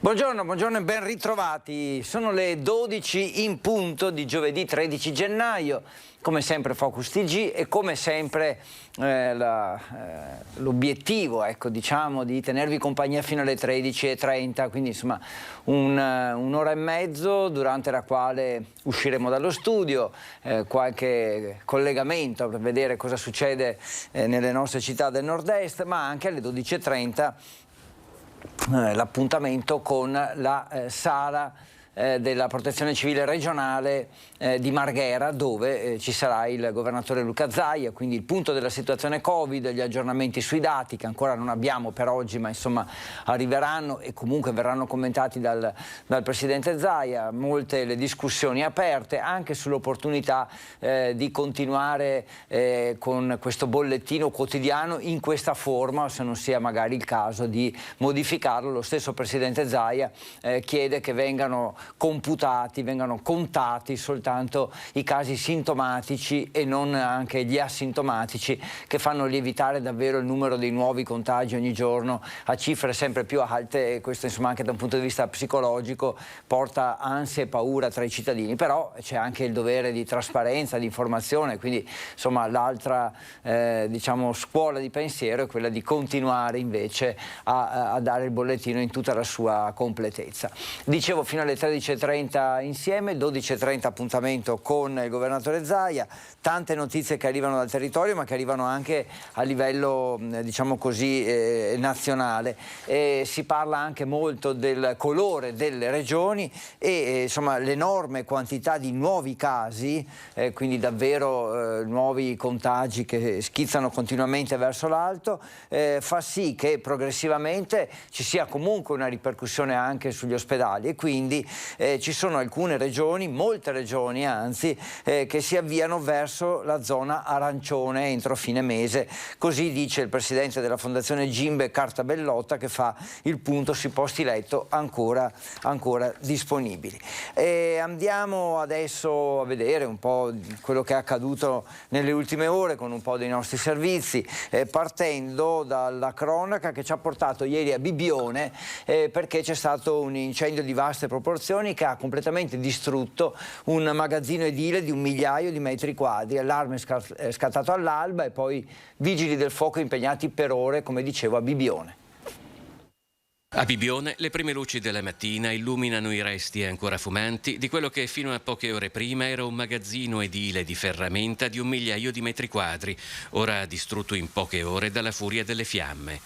Buongiorno e ben ritrovati. Sono le 12 in punto di giovedì 13 gennaio. Come sempre Focus TG e come sempre l'obiettivo, diciamo, di tenervi compagnia fino alle 13:30, quindi insomma un'ora e mezzo durante la quale usciremo dallo studio, qualche collegamento per vedere cosa succede nelle nostre città del nord-est, ma anche alle 12:30 l'appuntamento con la sala della Protezione Civile regionale di Marghera, dove ci sarà il governatore Luca Zaia, quindi il punto della situazione Covid, gli aggiornamenti sui dati che ancora non abbiamo per oggi, ma insomma arriveranno e comunque verranno commentati dal presidente Zaia, molte le discussioni aperte anche sull'opportunità di continuare con questo bollettino quotidiano in questa forma, o se non sia magari il caso di modificarlo. Lo stesso presidente Zaia chiede che vengano contati soltanto i casi sintomatici e non anche gli asintomatici, che fanno lievitare davvero il numero dei nuovi contagi ogni giorno a cifre sempre più alte, e questo insomma anche da un punto di vista psicologico porta ansia e paura tra i cittadini. Però c'è anche il dovere di trasparenza, di informazione, quindi insomma l'altra diciamo scuola di pensiero è quella di continuare invece a dare il bollettino in tutta la sua completezza. Dicevo, fino alle 13:30 insieme, 12:30 appuntamento con il governatore Zaia, tante notizie che arrivano dal territorio ma che arrivano anche a livello diciamo così nazionale. Si parla anche molto del colore delle regioni e insomma l'enorme quantità di nuovi casi, quindi davvero nuovi contagi che schizzano continuamente verso l'alto, fa sì che progressivamente ci sia comunque una ripercussione anche sugli ospedali, e quindi ci sono alcune regioni, molte regioni anzi, che si avviano verso la zona arancione entro fine mese. Così dice il presidente della Fondazione Gimbe Cartabellotta, che fa il punto sui posti letto ancora disponibili. Andiamo adesso a vedere un po' quello che è accaduto nelle ultime ore con un po' dei nostri servizi, partendo dalla cronaca che ci ha portato ieri a Bibbione, perché c'è stato un incendio di vaste proporzioni che ha completamente distrutto un magazzino edile di 1 migliaio di metri quadri. Allarme è scattato all'alba e poi vigili del fuoco impegnati per ore, come dicevo, a Bibbione. A Bibbione le prime luci della mattina illuminano i resti ancora fumanti di quello che fino a poche ore prima era un magazzino edile di ferramenta di 1 migliaio di metri quadri, ora distrutto in poche ore dalla furia delle fiamme.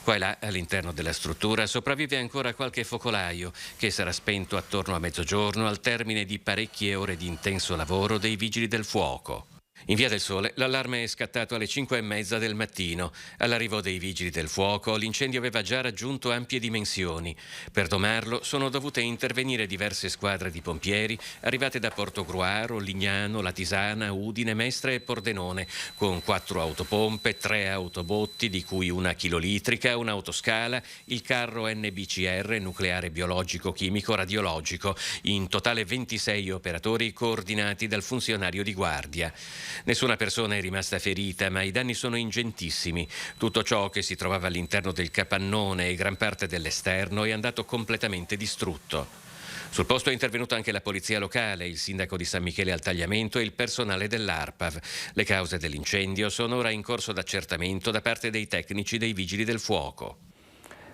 Qua e là, all'interno della struttura, sopravvive ancora qualche focolaio che sarà spento attorno a mezzogiorno al termine di parecchie ore di intenso lavoro dei vigili del fuoco. In Via del Sole l'allarme è scattato alle 5:30 del mattino. All'arrivo dei vigili del fuoco l'incendio aveva già raggiunto ampie dimensioni. Per domarlo sono dovute intervenire diverse squadre di pompieri arrivate da Portogruaro, Lignano, Latisana, Udine, Mestre e Pordenone, con 4 autopompe, 3 autobotti di cui una chilolitrica, un'autoscala, il carro NBCR, nucleare biologico, chimico, radiologico. In totale 26 operatori coordinati dal funzionario di guardia. Nessuna persona è rimasta ferita, ma i danni sono ingentissimi. Tutto ciò che si trovava all'interno del capannone e gran parte dell'esterno è andato completamente distrutto. Sul posto è intervenuta anche la polizia locale, il sindaco di San Michele al Tagliamento e il personale dell'ARPAV. Le cause dell'incendio sono ora in corso d'accertamento da parte dei tecnici dei vigili del fuoco.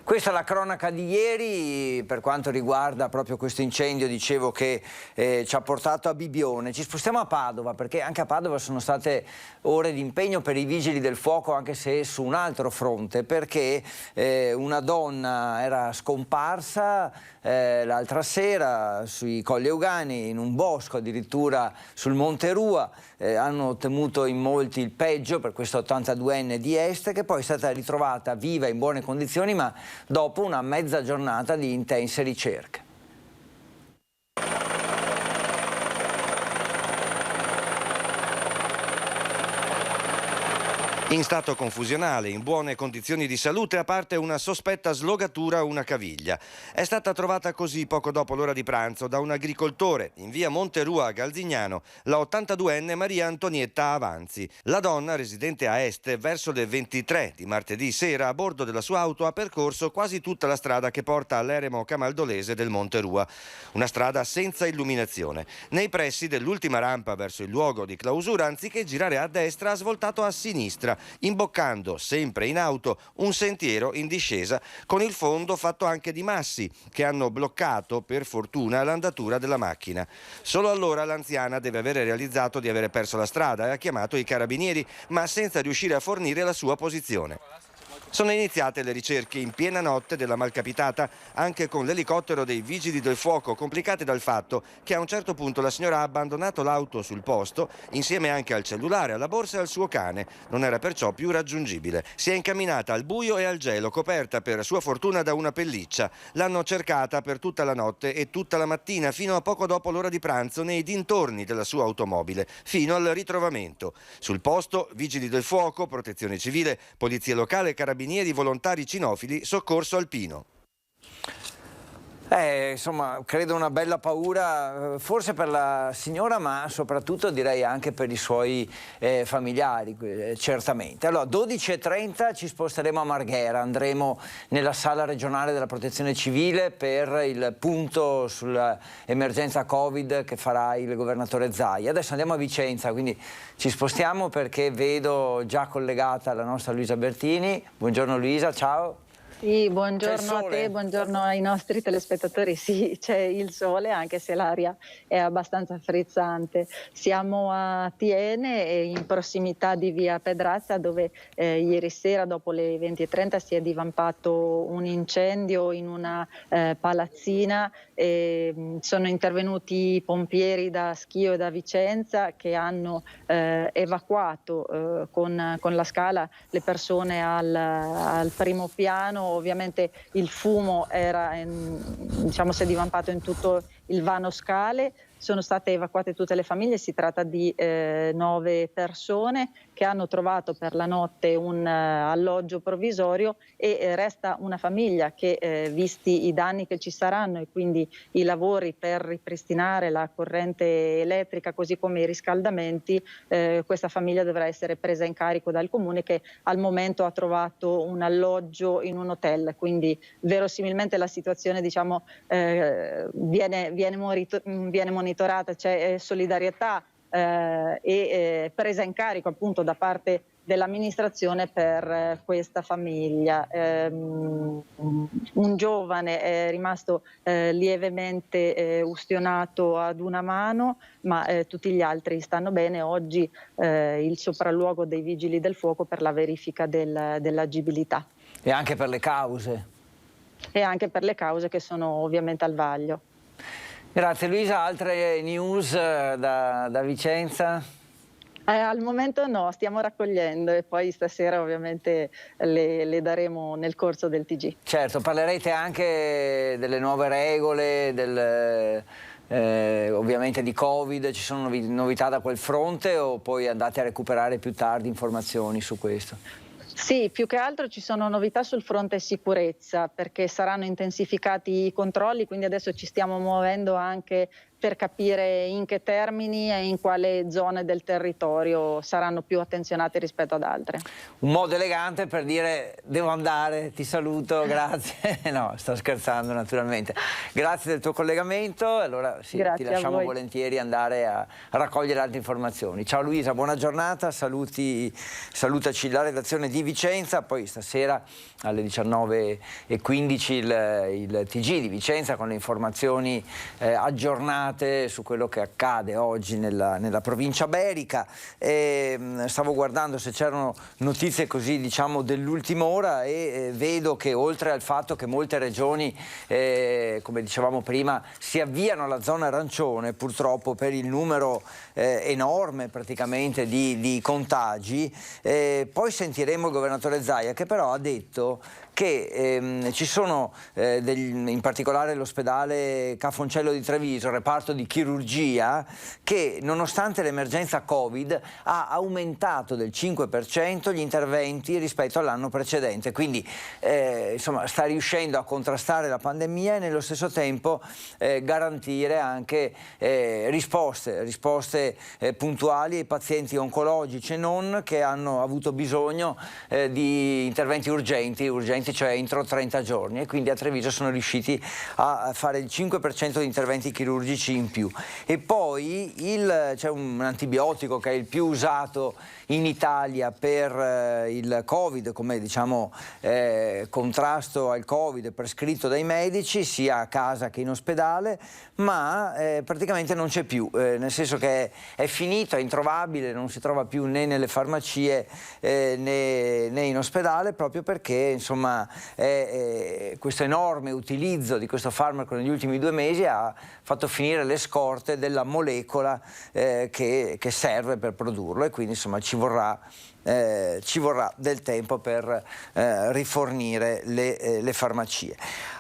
Questa è la cronaca di ieri per quanto riguarda proprio questo incendio, dicevo, che ci ha portato a Bibbione. Ci spostiamo a Padova, perché anche a Padova sono state ore di impegno per i vigili del fuoco, anche se su un altro fronte, perché una donna era scomparsa l'altra sera sui Colli Euganei, in un bosco addirittura sul Monte Rua. Hanno temuto in molti il peggio per questa 82enne di Este, che poi è stata ritrovata viva in buone condizioni, ma dopo una mezza giornata di intense ricerche. In stato confusionale, in buone condizioni di salute, a parte una sospetta slogatura a una caviglia. È stata trovata così poco dopo l'ora di pranzo da un agricoltore in via Monterua a Galzignano, la 82enne Maria Antonietta Avanzi. La donna, residente a Este, verso le 23 di martedì sera, a bordo della sua auto ha percorso quasi tutta la strada che porta all'eremo camaldolese del Monterua. Una strada senza illuminazione. Nei pressi dell'ultima rampa verso il luogo di clausura, anziché girare a destra, ha svoltato a sinistra, imboccando, sempre in auto, un sentiero in discesa con il fondo fatto anche di massi che hanno bloccato, per fortuna, l'andatura della macchina. Solo allora l'anziana deve avere realizzato di avere perso la strada e ha chiamato i carabinieri, ma senza riuscire a fornire la sua posizione. Sono iniziate le ricerche in piena notte della malcapitata, anche con l'elicottero dei vigili del fuoco, complicate dal fatto che a un certo punto la signora ha abbandonato l'auto sul posto, insieme anche al cellulare, alla borsa e al suo cane. Non era perciò più raggiungibile. Si è incamminata al buio e al gelo, coperta per sua fortuna da una pelliccia. L'hanno cercata per tutta la notte e tutta la mattina, fino a poco dopo l'ora di pranzo, nei dintorni della sua automobile, fino al ritrovamento. Sul posto, vigili del fuoco, protezione civile, polizia locale, carabinieri, volontari cinofili, soccorso alpino. Insomma, credo una bella paura, forse per la signora, ma soprattutto direi anche per i suoi familiari, certamente. Allora, 12:30 ci sposteremo a Marghera, andremo nella sala regionale della Protezione Civile per il punto sull'emergenza Covid che farà il governatore Zaia. Adesso andiamo a Vicenza, quindi ci spostiamo perché vedo già collegata la nostra Luisa Bertini. Buongiorno Luisa, ciao. Sì, buongiorno a te, buongiorno ai nostri telespettatori. Sì, c'è il sole, anche se l'aria è abbastanza frizzante. Siamo a Tiene, in prossimità di via Pedrazza, dove ieri sera dopo le 20:30 si è divampato un incendio in una palazzina. Sono intervenuti i pompieri da Schio e da Vicenza che hanno evacuato con la scala le persone al primo piano. Ovviamente il fumo si è divampato in tutto il vano scale. Sono state evacuate tutte le famiglie, si tratta di 9 persone che hanno trovato per la notte un alloggio provvisorio e resta una famiglia che, visti i danni che ci saranno e quindi i lavori per ripristinare la corrente elettrica così come i riscaldamenti, questa famiglia dovrà essere presa in carico dal comune che al momento ha trovato un alloggio in un hotel, quindi verosimilmente la situazione viene monitorata, c'è solidarietà e presa in carico appunto da parte dell'amministrazione per questa famiglia. Un giovane è rimasto lievemente ustionato ad una mano, ma tutti gli altri stanno bene. Oggi il sopralluogo dei vigili del fuoco per la verifica dell'agibilità. E anche per le cause. E anche per le cause che sono ovviamente al vaglio. Grazie Luisa, altre news da Vicenza? Al momento no, stiamo raccogliendo e poi stasera ovviamente le daremo nel corso del TG. Certo, parlerete anche delle nuove regole, ovviamente di Covid, ci sono novità da quel fronte o poi andate a recuperare più tardi informazioni su questo? Sì, più che altro ci sono novità sul fronte sicurezza perché saranno intensificati i controlli, quindi adesso ci stiamo muovendo anche per capire in che termini e in quale zone del territorio saranno più attenzionati rispetto ad altre. Un modo elegante per dire devo andare, ti saluto, grazie. No, sto scherzando naturalmente. Grazie del tuo collegamento, allora sì, ti lasciamo volentieri andare a raccogliere altre informazioni. Ciao Luisa, buona giornata, salutaci la redazione di Vicenza, poi stasera alle 19:15 il TG di Vicenza con le informazioni aggiornate su quello che accade oggi nella provincia berica. Stavo guardando se c'erano notizie così diciamo dell'ultima ora e vedo che oltre al fatto che molte regioni come dicevamo prima si avviano alla zona arancione purtroppo per il numero enorme praticamente di contagi, poi sentiremo il governatore Zaia che però ha detto che ci sono in particolare l'ospedale Ca' Foncello di Treviso, reparto di chirurgia, che nonostante l'emergenza Covid ha aumentato del 5% gli interventi rispetto all'anno precedente, quindi insomma sta riuscendo a contrastare la pandemia e nello stesso tempo garantire anche risposte puntuali ai pazienti oncologici e non, che hanno avuto bisogno di interventi urgenti, cioè entro 30 giorni, e quindi a Treviso sono riusciti a fare il 5% di interventi chirurgici in più. E poi c'è un antibiotico che è il più usato in Italia per il Covid, come diciamo contrasto al Covid prescritto dai medici sia a casa che in ospedale, ma praticamente non c'è più, nel senso che è finito, è introvabile, non si trova più né nelle farmacie né in ospedale, proprio perché insomma questo enorme utilizzo di questo farmaco negli ultimi 2 mesi ha fatto finire le scorte della molecola che serve per produrlo, e quindi insomma ci vorrà del tempo per rifornire le farmacie.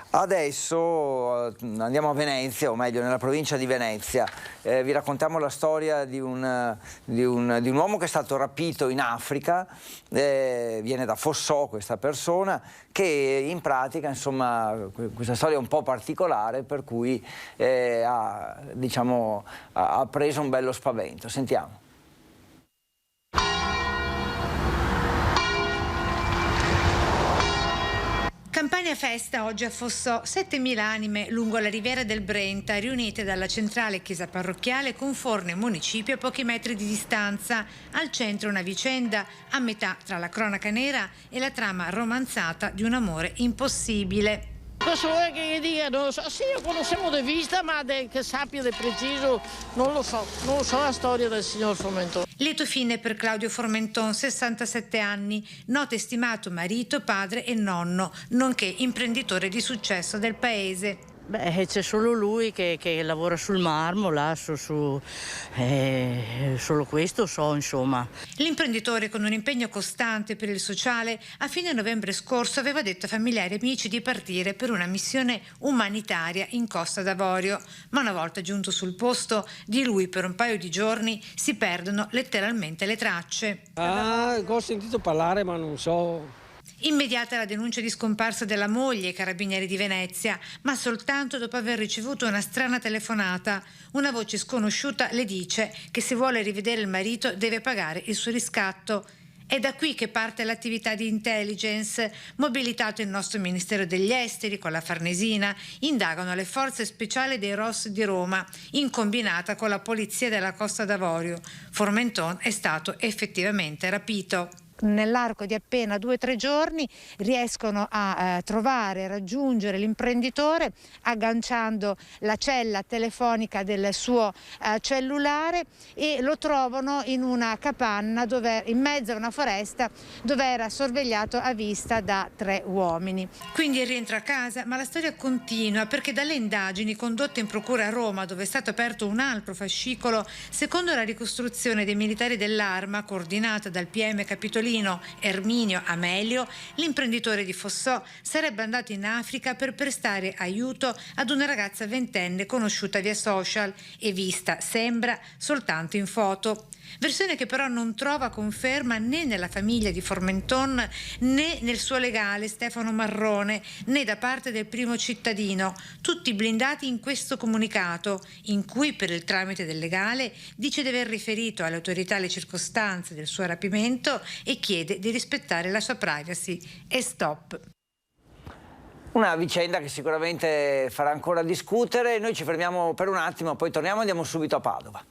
Adesso andiamo a Venezia, o meglio nella provincia di Venezia. Vi raccontiamo la storia di un uomo che è stato rapito in Africa, viene da Fossò questa persona, che in pratica, insomma, questa storia è un po' particolare, per cui ha preso un bello spavento. Sentiamo. Campagna festa oggi a Fossò, 7.000 anime lungo la riviera del Brenta, riunite dalla centrale chiesa parrocchiale con forno e municipio a pochi metri di distanza. Al centro una vicenda a metà tra la cronaca nera e la trama romanzata di un amore impossibile. Questo è che dica, non lo so, sì, lo conosciamo di vista, ma che sappia di preciso non lo so la storia del signor Formenton. Lieto fine per Claudio Formenton, 67 anni, noto e stimato marito, padre e nonno, nonché imprenditore di successo del paese. Beh, c'è solo lui che lavora sul marmo, là, solo questo so, insomma. L'imprenditore, con un impegno costante per il sociale, a fine novembre scorso aveva detto a familiari e amici di partire per una missione umanitaria in Costa d'Avorio, ma una volta giunto sul posto, di lui per un paio di giorni si perdono letteralmente le tracce. Ho sentito parlare, ma non so. Immediata la denuncia di scomparsa della moglie ai Carabinieri di Venezia, ma soltanto dopo aver ricevuto una strana telefonata. Una voce sconosciuta le dice che se vuole rivedere il marito deve pagare il suo riscatto. È da qui che parte l'attività di intelligence. Mobilitato il nostro Ministero degli Esteri con la Farnesina, indagano le forze speciali dei ROS di Roma, in combinata con la polizia della Costa d'Avorio. Formenton è stato effettivamente rapito. Nell'arco di appena 2 o 3 giorni riescono a trovare e raggiungere l'imprenditore agganciando la cella telefonica del suo cellulare, e lo trovano in una capanna in mezzo a una foresta dove era sorvegliato a vista da 3 uomini. Quindi rientra a casa, ma la storia continua, perché dalle indagini condotte in procura a Roma, dove è stato aperto un altro fascicolo, secondo la ricostruzione dei militari dell'Arma coordinata dal PM Capitolino Erminio Amelio, l'imprenditore di Fossò sarebbe andato in Africa per prestare aiuto ad una ragazza ventenne conosciuta via social e vista, sembra, soltanto in foto. Versione che però non trova conferma né nella famiglia di Formenton, né nel suo legale Stefano Marrone, né da parte del primo cittadino, tutti blindati in questo comunicato, in cui per il tramite del legale dice di aver riferito alle autorità le circostanze del suo rapimento e chiede di rispettare la sua privacy. E stop. Una vicenda che sicuramente farà ancora discutere. Noi ci fermiamo per un attimo, poi torniamo e andiamo subito a Padova.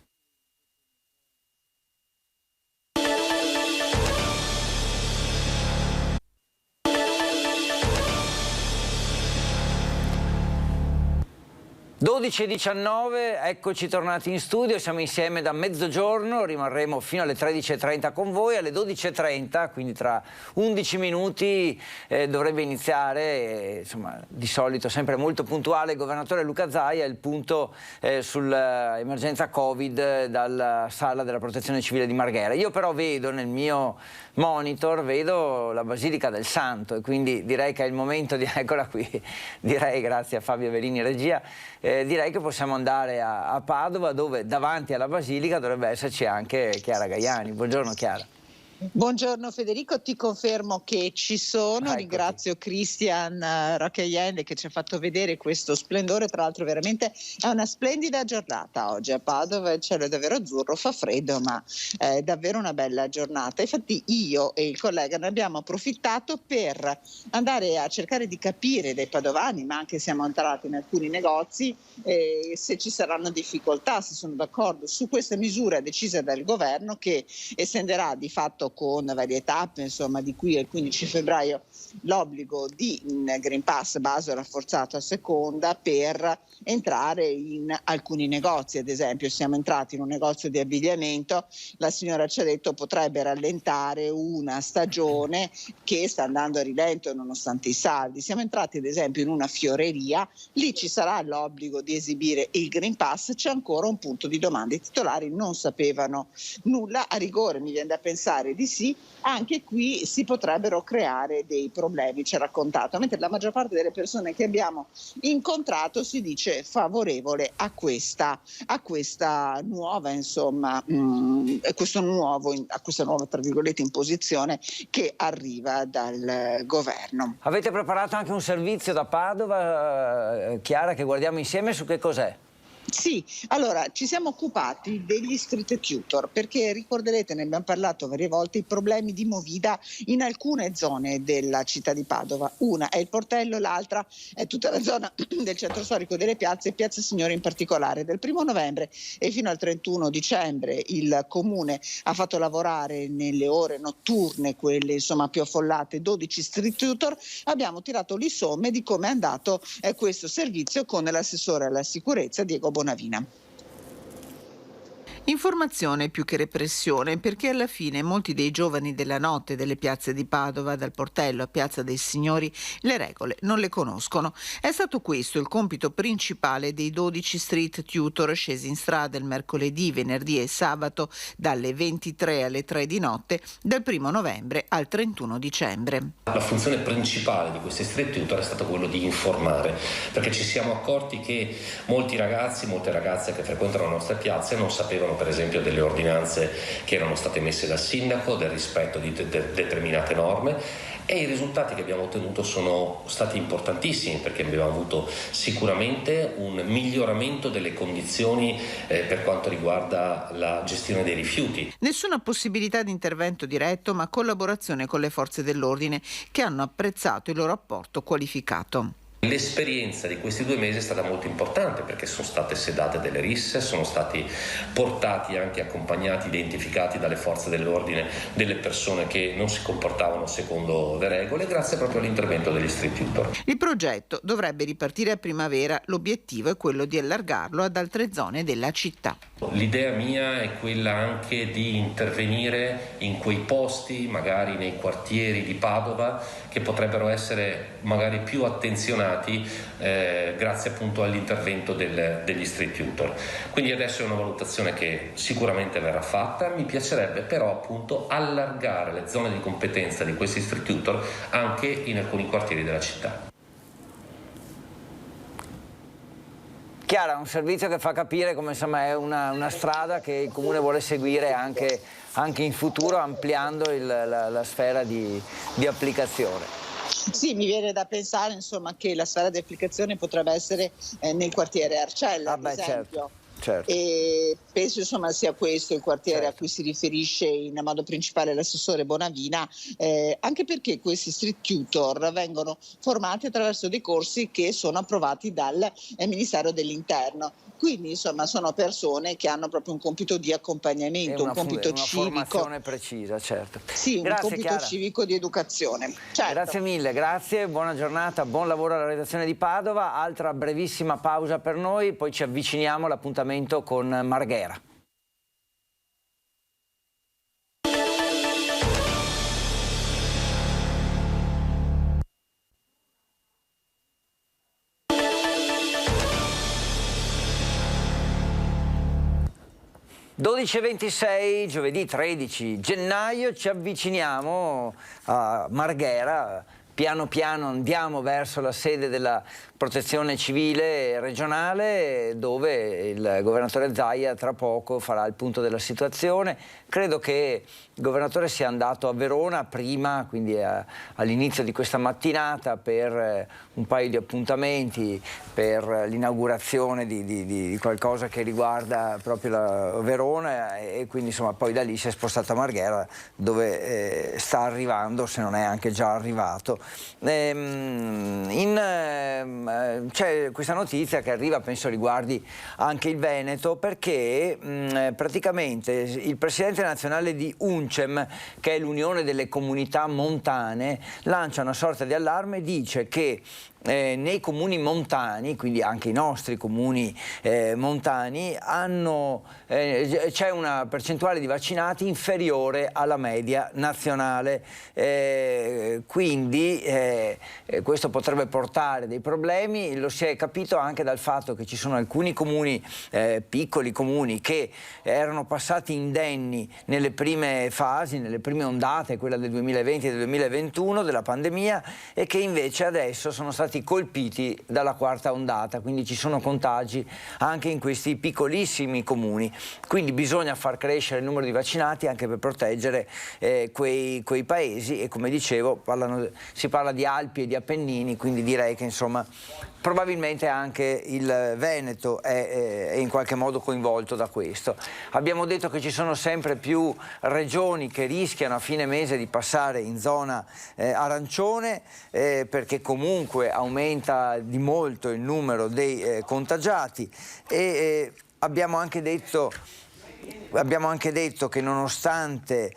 12:19, eccoci tornati in studio, siamo insieme da mezzogiorno, rimarremo fino alle 13:30 con voi, alle 12:30, quindi tra 11 minuti dovrebbe iniziare, insomma, di solito sempre molto puntuale, il governatore Luca Zaia, il punto sull'emergenza Covid dalla sala della Protezione Civile di Marghera. Io però vedo nel mio monitor, vedo la Basilica del Santo e quindi direi che è il momento di, eccola qui, direi, grazie a Fabio Verini regia, direi che possiamo andare a Padova, dove davanti alla Basilica dovrebbe esserci anche Chiara Gaiani. Buongiorno Chiara. Buongiorno Federico, ti confermo che ci sono, ringrazio Christian Rocchaiende che ci ha fatto vedere questo splendore, tra l'altro veramente è una splendida giornata oggi a Padova, il cielo è davvero azzurro, fa freddo ma è davvero una bella giornata. Infatti io e il collega ne abbiamo approfittato per andare a cercare di capire dai padovani, ma anche siamo entrati in alcuni negozi, se ci saranno difficoltà, se sono d'accordo su questa misura decisa dal governo che estenderà di fatto con varie tappe, insomma, di qui al 15 febbraio l'obbligo di Green Pass base rafforzato a seconda per entrare in alcuni negozi. Ad esempio siamo entrati in un negozio di abbigliamento, la signora ci ha detto potrebbe rallentare una stagione che sta andando a rilento nonostante i saldi. Siamo entrati ad esempio in una fioreria, lì ci sarà l'obbligo di esibire il Green Pass, c'è ancora un punto di domanda, i titolari non sapevano nulla, a rigore mi viene da pensare di sì, anche qui si potrebbero creare dei problemi, ci ha raccontato, mentre la maggior parte delle persone che abbiamo incontrato si dice favorevole a questa nuova, insomma, a questa nuova tra virgolette imposizione che arriva dal governo. Avete preparato anche un servizio da Padova, Chiara, che guardiamo insieme, su che cos'è? Sì, allora ci siamo occupati degli street tutor perché ricorderete, ne abbiamo parlato varie volte, i problemi di movida in alcune zone della città di Padova. Una è il Portello, l'altra è tutta la zona del centro storico delle piazze e Piazza Signori in particolare. Dal 1 novembre e fino al 31 dicembre il Comune ha fatto lavorare nelle ore notturne, quelle insomma più affollate, 12 street tutor. Abbiamo tirato le somme di come è andato questo servizio con l'assessore alla sicurezza Diego Bonavina. Informazione più che repressione, perché alla fine molti dei giovani della notte delle piazze di Padova, dal Portello a Piazza dei Signori, le regole non le conoscono. È stato questo il compito principale dei 12 street tutor scesi in strada il mercoledì, venerdì e sabato dalle 23 alle 3 di notte, dal 1 novembre al 31 dicembre. La funzione principale di questi street tutor è stata quello di informare, perché ci siamo accorti che molti ragazzi, molte ragazze che frequentano le nostre piazze non sapevano per esempio delle ordinanze che erano state messe dal sindaco, del rispetto di determinate norme, e i risultati che abbiamo ottenuto sono stati importantissimi perché abbiamo avuto sicuramente un miglioramento delle condizioni per quanto riguarda la gestione dei rifiuti. Nessuna possibilità di intervento diretto, ma collaborazione con le forze dell'ordine che hanno apprezzato il loro apporto qualificato. L'esperienza di questi 2 mesi è stata molto importante perché sono state sedate delle risse, sono stati portati anche accompagnati, identificati dalle forze dell'ordine delle persone che non si comportavano secondo le regole, grazie proprio all'intervento degli street tutor. Il progetto dovrebbe ripartire a primavera, l'obiettivo è quello di allargarlo ad altre zone della città. L'idea mia è quella anche di intervenire in quei posti, magari nei quartieri di Padova, che potrebbero essere magari più attenzionati grazie appunto all'intervento degli street tutor. Quindi adesso è una valutazione che sicuramente verrà fatta, mi piacerebbe però appunto allargare le zone di competenza di questi street tutor anche in alcuni quartieri della città. Chiara, un servizio che fa capire come insomma è una strada che il Comune vuole seguire anche in futuro, ampliando la sfera di applicazione. Sì, mi viene da pensare insomma che la sfera di applicazione potrebbe essere nel quartiere Arcella, ad esempio. certo. E penso insomma sia questo il quartiere Certo. a cui si riferisce in modo principale l'assessore Bonavina, anche perché questi street tutor vengono formati attraverso dei corsi che sono approvati dal Ministero dell'Interno. Quindi insomma sono persone che hanno proprio un compito di accompagnamento, un compito una civico. formazione precisa, certo. Sì, Grazie, un compito Chiara. civico di educazione. Certo. Grazie mille, grazie, buona giornata, buon lavoro alla redazione di Padova, altra brevissima pausa per noi, poi ci avviciniamo all'appuntamento con Marghera. (12:26), giovedì 13 gennaio, ci avviciniamo a Marghera. Piano piano andiamo verso la sede della Protezione Civile regionale, dove il governatore Zaia tra poco farà il punto della situazione. Credo che il governatore sia andato a Verona prima, quindi all'inizio di questa mattinata, per un paio di appuntamenti, per l'inaugurazione di qualcosa che riguarda proprio la Verona, e quindi insomma poi da lì si è spostato a Marghera, dove sta arrivando, se non è anche già arrivato. C'è questa notizia che arriva, penso riguardi anche il Veneto, perché praticamente il presidente nazionale di UNCEM, che è l'Unione delle Comunità Montane, lancia una sorta di allarme e dice che nei comuni montani, quindi anche i nostri comuni montani, c'è una percentuale di vaccinati inferiore alla media nazionale, quindi questo potrebbe portare dei problemi. Lo si è capito anche dal fatto che ci sono alcuni comuni, piccoli comuni, che erano passati indenni nelle prime fasi, nelle prime ondate, quella del 2020 e del 2021 della pandemia, e che invece adesso sono stati colpiti dalla quarta ondata, quindi ci sono contagi anche in questi piccolissimi comuni. Quindi bisogna far crescere il numero di vaccinati anche per proteggere quei paesi, e come dicevo si parla di Alpi e di Appennini, quindi direi che insomma probabilmente anche il Veneto è in qualche modo coinvolto da questo. Abbiamo detto che ci sono sempre più regioni che rischiano a fine mese di passare in zona arancione, perché comunque aumenta di molto il numero dei contagiati, e abbiamo anche detto che nonostante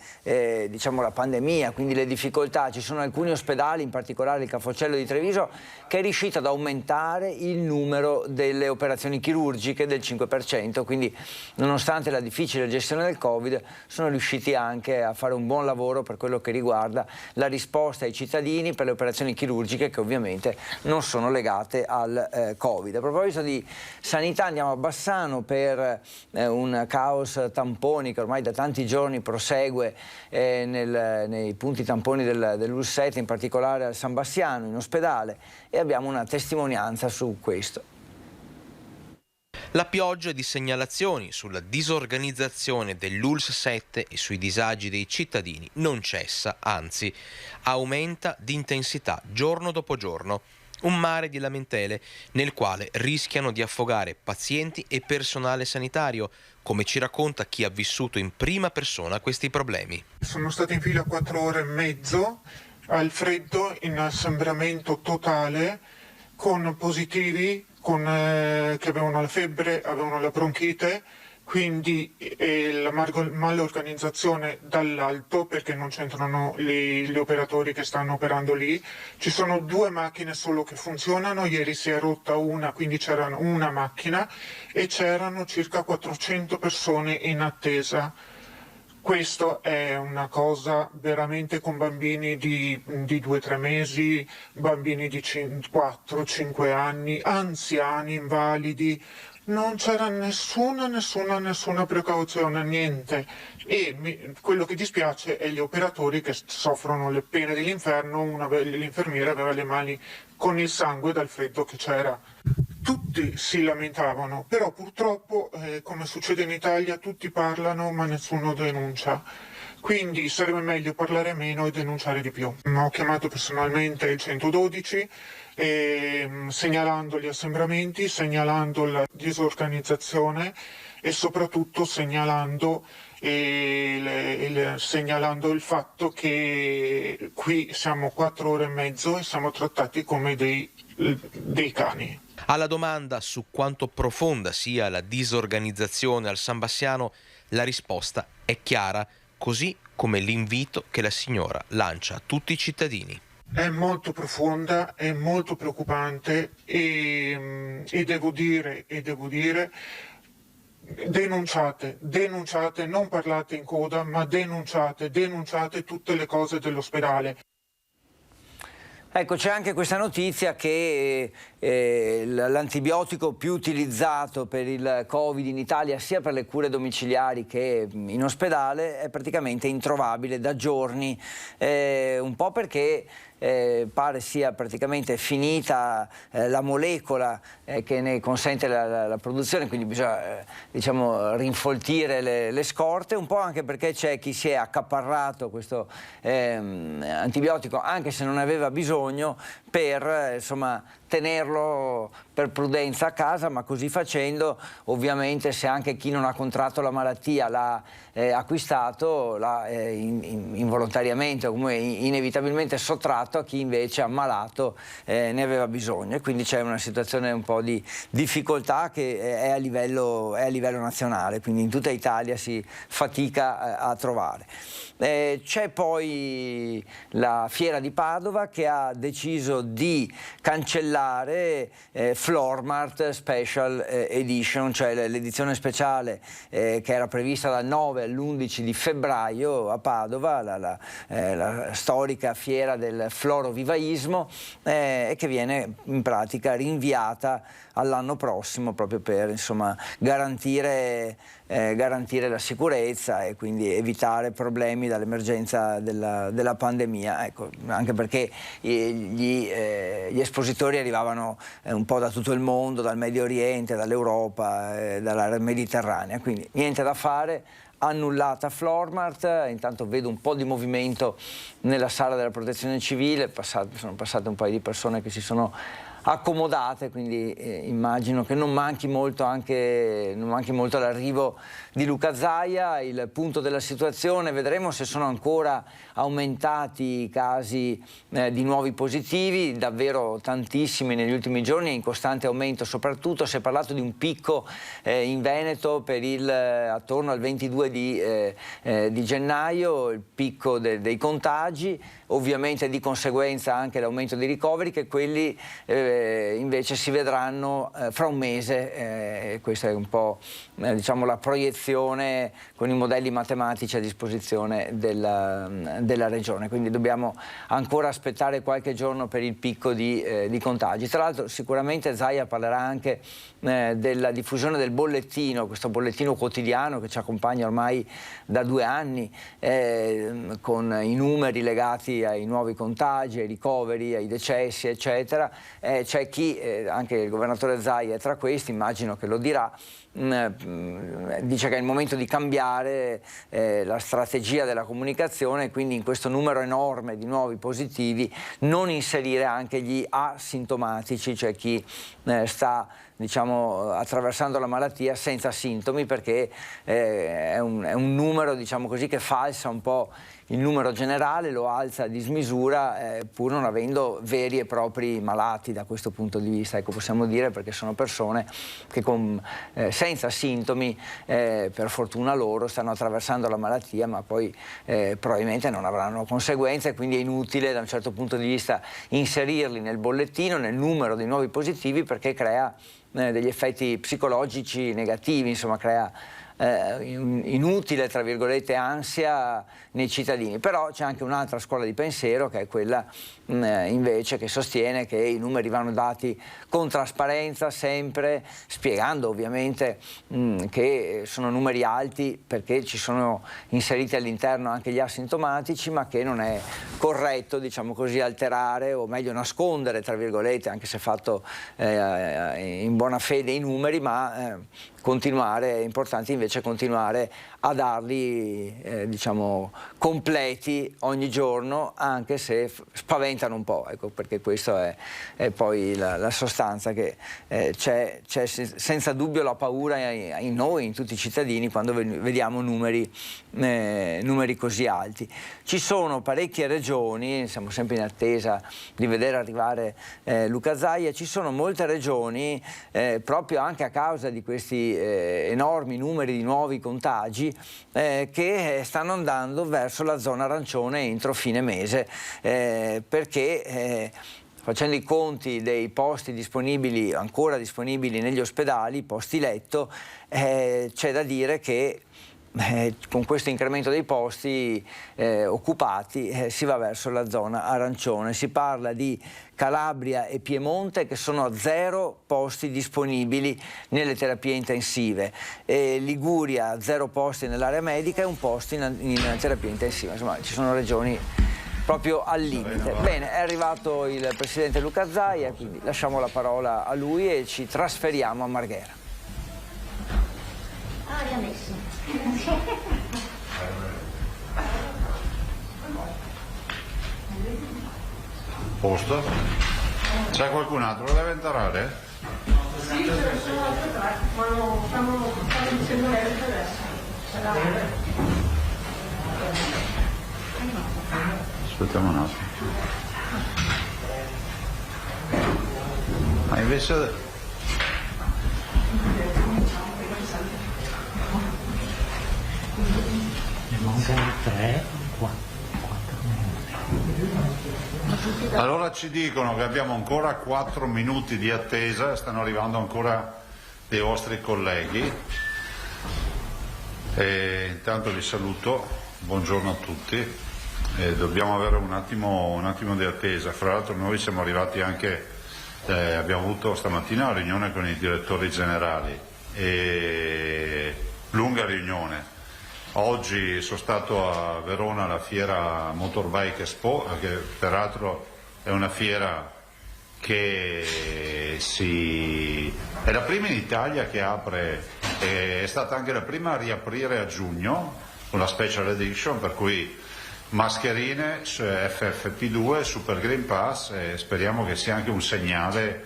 diciamo la pandemia, quindi le difficoltà, ci sono alcuni ospedali, in particolare il Cafocello di Treviso, che è riuscito ad aumentare il numero delle operazioni chirurgiche del 5%, quindi nonostante la difficile gestione del Covid sono riusciti anche a fare un buon lavoro per quello che riguarda la risposta ai cittadini per le operazioni chirurgiche, che ovviamente non sono legate al Covid. A proposito di sanità, andiamo a Bassano per un caos tamponi che ormai da tanti giorni prosegue nei punti tamponi dell'UL7, in particolare al San Bassiano, in ospedale, e abbiamo una testimonianza su questo. La pioggia di segnalazioni sulla disorganizzazione dell'ULS 7 e sui disagi dei cittadini non cessa, anzi aumenta di intensità giorno dopo giorno. Un mare di lamentele nel quale rischiano di affogare pazienti e personale sanitario, come ci racconta chi ha vissuto in prima persona questi problemi. Sono stato in fila 4 ore e mezzo al freddo, in assembramento totale, con positivi che avevano la febbre, avevano la bronchite, quindi la malorganizzazione dall'alto, perché non c'entrano gli operatori che stanno operando lì. Ci sono 2 macchine solo che funzionano, ieri si è rotta una, quindi c'era una macchina e c'erano circa 400 persone in attesa. Questo è una cosa veramente, con bambini di 2-3 mesi, bambini di 4-5 anni, anziani, invalidi. Non c'era nessuna precauzione, niente. E quello che dispiace è gli operatori che soffrono le pene dell'inferno. L'infermiera aveva le mani con il sangue dal freddo che c'era. Tutti si lamentavano, però purtroppo, come succede in Italia, tutti parlano ma nessuno denuncia. quindi sarebbe meglio parlare meno e denunciare di più. Ho chiamato personalmente il 112 segnalando gli assembramenti, segnalando la disorganizzazione e soprattutto segnalando il fatto che qui siamo 4 ore e mezzo e siamo trattati come dei cani. Alla domanda su quanto profonda sia la disorganizzazione al San Bassiano, la risposta è chiara, così come l'invito che la signora lancia a tutti i cittadini. È molto profonda, è molto preoccupante e devo dire, denunciate, non parlate in coda, ma denunciate tutte le cose dell'ospedale. Ecco, c'è anche questa notizia che l'antibiotico più utilizzato per il Covid in Italia, sia per le cure domiciliari che in ospedale, è praticamente introvabile da giorni, un po' perché pare sia praticamente finita la molecola che ne consente la produzione, quindi bisogna diciamo rinfoltire le scorte, un po' anche perché c'è chi si è accaparrato questo antibiotico anche se non ne aveva bisogno, per insomma tenerlo per prudenza a casa, ma così facendo ovviamente se anche chi non ha contratto la malattia l'ha acquistato, l'ha involontariamente o comunque inevitabilmente sottratto a chi invece ammalato ne aveva bisogno, e quindi c'è una situazione un po' di difficoltà che è a livello nazionale, quindi in tutta Italia si fatica a trovare. C'è poi la Fiera di Padova che ha deciso di cancellare Flormart Special Edition, cioè l'edizione speciale che era prevista dal 9 all'11 di febbraio a Padova, la storica fiera del florovivaismo, e che viene in pratica rinviata all'anno prossimo proprio per insomma garantire la sicurezza e quindi evitare problemi dall'emergenza della pandemia, ecco, anche perché gli espositori arrivavano un po' da tutto il mondo, dal Medio Oriente, dall'Europa, dall'area mediterranea, quindi niente da fare. Annullata Flormart, intanto vedo un po' di movimento nella sala della protezione civile, sono passate un paio di persone che si sono accomodate, quindi immagino che non manchi molto l'arrivo di Luca Zaia. Il punto della situazione, vedremo se sono ancora aumentati i casi di nuovi positivi, davvero tantissimi negli ultimi giorni, in costante aumento, soprattutto si è parlato di un picco in Veneto per attorno al 22 di gennaio, il picco dei contagi, ovviamente di conseguenza anche l'aumento dei ricoveri, che quelli invece si vedranno fra un mese, questa è un po' diciamo la proiezione con i modelli matematici a disposizione della regione, quindi dobbiamo ancora aspettare qualche giorno per il picco di contagi. Tra l'altro sicuramente Zaia parlerà anche della diffusione del bollettino, questo bollettino quotidiano che ci accompagna ormai da 2 anni, con i numeri legati ai nuovi contagi, ai ricoveri, ai decessi, eccetera. C'è chi, anche il governatore Zaia è tra questi, immagino che lo dirà, dice che è il momento di cambiare la strategia della comunicazione, quindi in questo numero enorme di nuovi positivi non inserire anche gli asintomatici, cioè chi sta diciamo attraversando la malattia senza sintomi, perché è un numero diciamo così che falsa un po' il numero generale, lo alza a dismisura, pur non avendo veri e propri malati da questo punto di vista, ecco, possiamo dire, perché sono persone che senza sintomi, per fortuna loro, stanno attraversando la malattia, ma poi probabilmente non avranno conseguenze, quindi è inutile da un certo punto di vista inserirli nel bollettino, nel numero dei nuovi positivi, perché crea degli effetti psicologici negativi, insomma crea inutile, tra virgolette, ansia nei cittadini. Però c'è anche un'altra scuola di pensiero, che è quella invece che sostiene che i numeri vanno dati con trasparenza, sempre spiegando ovviamente che sono numeri alti perché ci sono inseriti all'interno anche gli asintomatici, ma che non è corretto, diciamo così, alterare, o meglio nascondere, tra virgolette, anche se fatto in buona fede, i numeri, ma è importante invece continuare a darli diciamo completi ogni giorno, anche se spaventano un po', ecco, perché questa è poi la sostanza, che c'è senza dubbio la paura in noi, in tutti i cittadini, quando vediamo numeri così alti. Ci sono parecchie regioni, siamo sempre in attesa di vedere arrivare Luca Zaia, ci sono molte regioni proprio anche a causa di questi enormi numeri di nuovi contagi che stanno andando verso la zona arancione entro fine mese, perché facendo i conti dei posti disponibili, ancora disponibili negli ospedali, posti letto, c'è da dire che con questo incremento dei posti occupati si va verso la zona arancione. Si parla di Calabria e Piemonte che sono a 0 posti disponibili nelle terapie intensive, Liguria 0 posti nell'area medica e 1 posto in terapia intensiva. Insomma, ci sono regioni proprio al limite. Bene, è arrivato il presidente Luca Zaia, quindi lasciamo la parola a lui e ci trasferiamo a Marghera. Posto? C'è qualcun altro che deve entrare? Sì, ce ne sono altre 3, ma non stanno dicendo niente adesso. Aspettiamo un attimo. Ma invece... Ne mancano 3, 4. Allora ci dicono che abbiamo ancora 4 minuti di attesa, stanno arrivando ancora dei vostri colleghi. Intanto vi saluto, buongiorno a tutti. Dobbiamo avere un attimo di attesa. Fra l'altro noi siamo arrivati anche, abbiamo avuto stamattina una riunione con i direttori generali, lunga riunione. Oggi sono stato a Verona alla fiera Motorbike Expo, che peraltro è una fiera che è la prima in Italia che apre, è stata anche la prima a riaprire a giugno con la Special Edition, per cui mascherine, FFP2, Super Green Pass, e speriamo che sia anche un segnale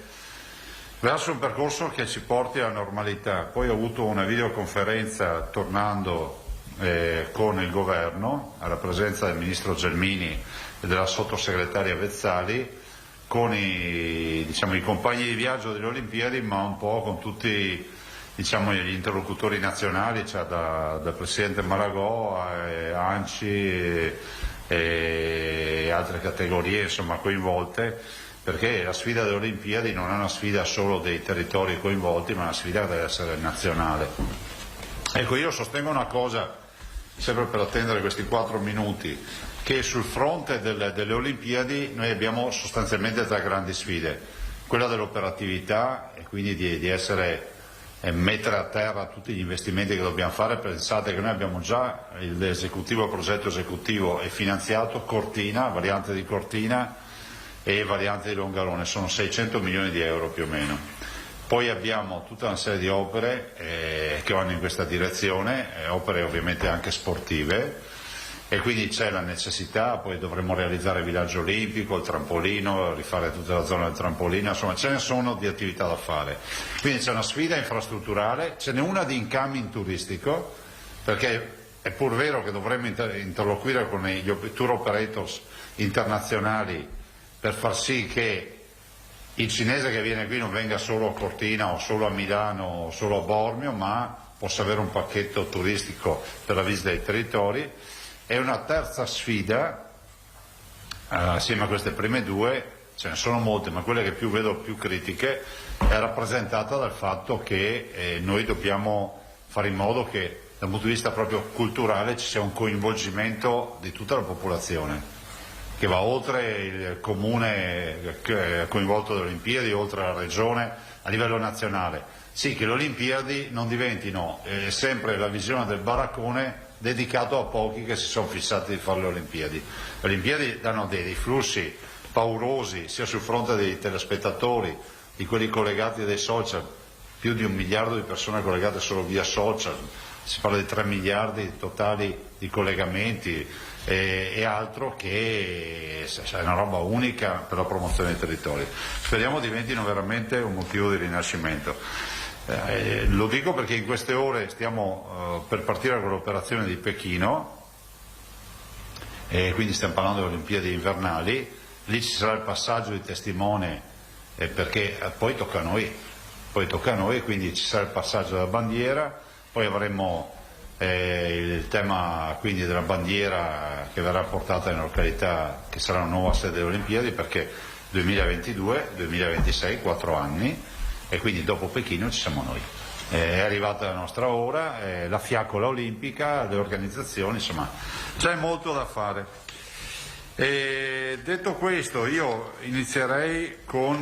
verso un percorso che ci porti alla normalità. Poi ho avuto una videoconferenza tornando con il governo, alla presenza del ministro Gelmini e della sottosegretaria Vezzali, con i compagni di viaggio delle Olimpiadi, ma un po' con tutti gli interlocutori nazionali, cioè dal presidente Maragò a ANCI e altre categorie coinvolte, perché la sfida delle Olimpiadi non è una sfida solo dei territori coinvolti, ma una sfida che deve essere nazionale. Ecco, io sostengo una cosa, sempre per attendere questi 4 minuti, che sul fronte delle Olimpiadi noi abbiamo sostanzialmente 3 grandi sfide: quella dell'operatività, e quindi di mettere a terra tutti gli investimenti che dobbiamo fare. Pensate che noi abbiamo già il progetto esecutivo e finanziato Cortina, variante di Cortina e variante di Longarone, sono 600 milioni di euro più o meno. Poi abbiamo tutta una serie di opere che vanno in questa direzione, opere ovviamente anche sportive, e quindi c'è la necessità, poi dovremo realizzare il villaggio olimpico, il trampolino, rifare tutta la zona del trampolino, insomma ce ne sono di attività da fare. Quindi c'è una sfida infrastrutturale, ce n'è una di incoming turistico, perché è pur vero che dovremmo interloquire con gli tour operators internazionali per far sì che il cinese che viene qui non venga solo a Cortina o solo a Milano o solo a Bormio, ma possa avere un pacchetto turistico per la visita dei territori. E una terza sfida, assieme a queste prime 2, ce ne sono molte, ma quelle che vedo più critiche, è rappresentata dal fatto che noi dobbiamo fare in modo che dal punto di vista proprio culturale ci sia un coinvolgimento di tutta la popolazione, che va oltre il comune coinvolto dalle Olimpiadi, oltre la regione, a livello nazionale. Sì, che le Olimpiadi non diventino sempre la visione del baraccone dedicato a pochi che si sono fissati di fare le Olimpiadi. Le Olimpiadi danno dei flussi paurosi sia sul fronte dei telespettatori, di quelli collegati dai social, più di 1 miliardo di persone collegate solo via social, si parla di 3 miliardi totali di collegamenti e altro, che è una roba unica per la promozione dei territori. Speriamo diventino veramente un motivo di rinascimento. Lo dico perché in queste ore stiamo per partire con l'operazione di Pechino, quindi stiamo parlando delle Olimpiadi invernali, lì ci sarà il passaggio di testimone perché poi tocca a noi, quindi ci sarà il passaggio della bandiera, poi avremo il tema quindi della bandiera che verrà portata in località che sarà una nuova sede delle Olimpiadi, perché 2022-2026, 4 anni, e quindi dopo Pechino ci siamo noi. È arrivata la nostra ora, la fiaccola olimpica, le organizzazioni, insomma c'è molto da fare. E detto questo, io inizierei con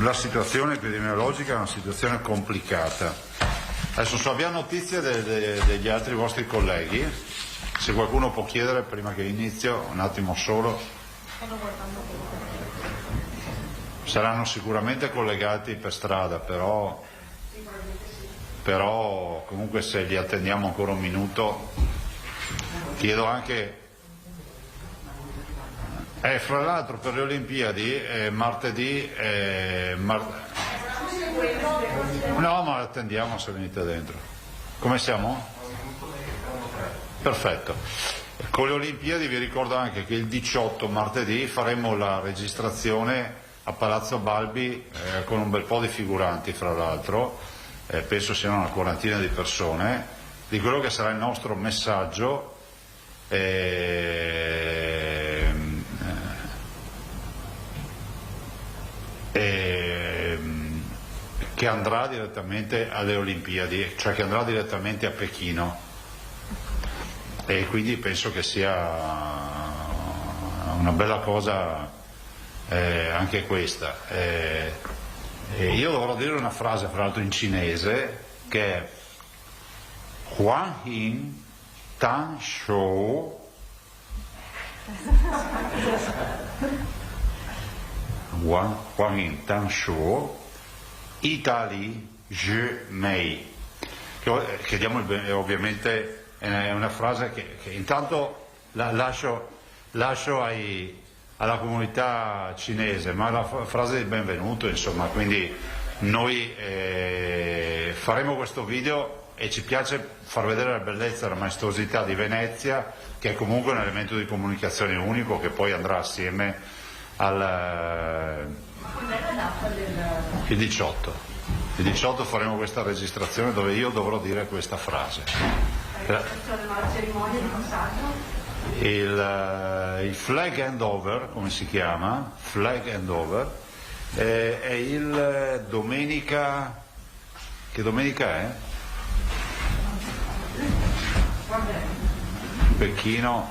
la situazione epidemiologica, è una situazione complicata. Adesso so, abbiamo notizie degli altri vostri colleghi, se qualcuno può chiedere prima che inizio, un attimo solo. Saranno sicuramente collegati per strada, però comunque se li attendiamo ancora un minuto, chiedo anche, fra l'altro per le Olimpiadi martedì, no, ma attendiamo se venite dentro. Come siamo? Perfetto. Con le Olimpiadi vi ricordo anche che il 18 martedì faremo la registrazione a Palazzo Balbi con un bel po' di figuranti, fra l'altro, penso siano una quarantina di persone, di quello che sarà il nostro messaggio che andrà direttamente alle Olimpiadi, cioè che andrà direttamente a Pechino, e quindi penso che sia una bella cosa anche questa. Io dovrò dire una frase, fra l'altro in cinese, che è Huan Hin Tan Shou Huan Hin Tan Shou Italie Je Mei, che diamo ovviamente è una frase che intanto lascio alla comunità cinese, ma è la frase di benvenuto, insomma, quindi noi faremo questo video e ci piace far vedere la bellezza e la maestosità di Venezia, che è comunque un elemento di comunicazione unico che poi andrà assieme il 18. Il 18 faremo questa registrazione dove io dovrò dire questa frase. La cerimonia di passaggio? Il flag handover, come si chiama? Flag handover è il domenica. Che domenica è? Pechino,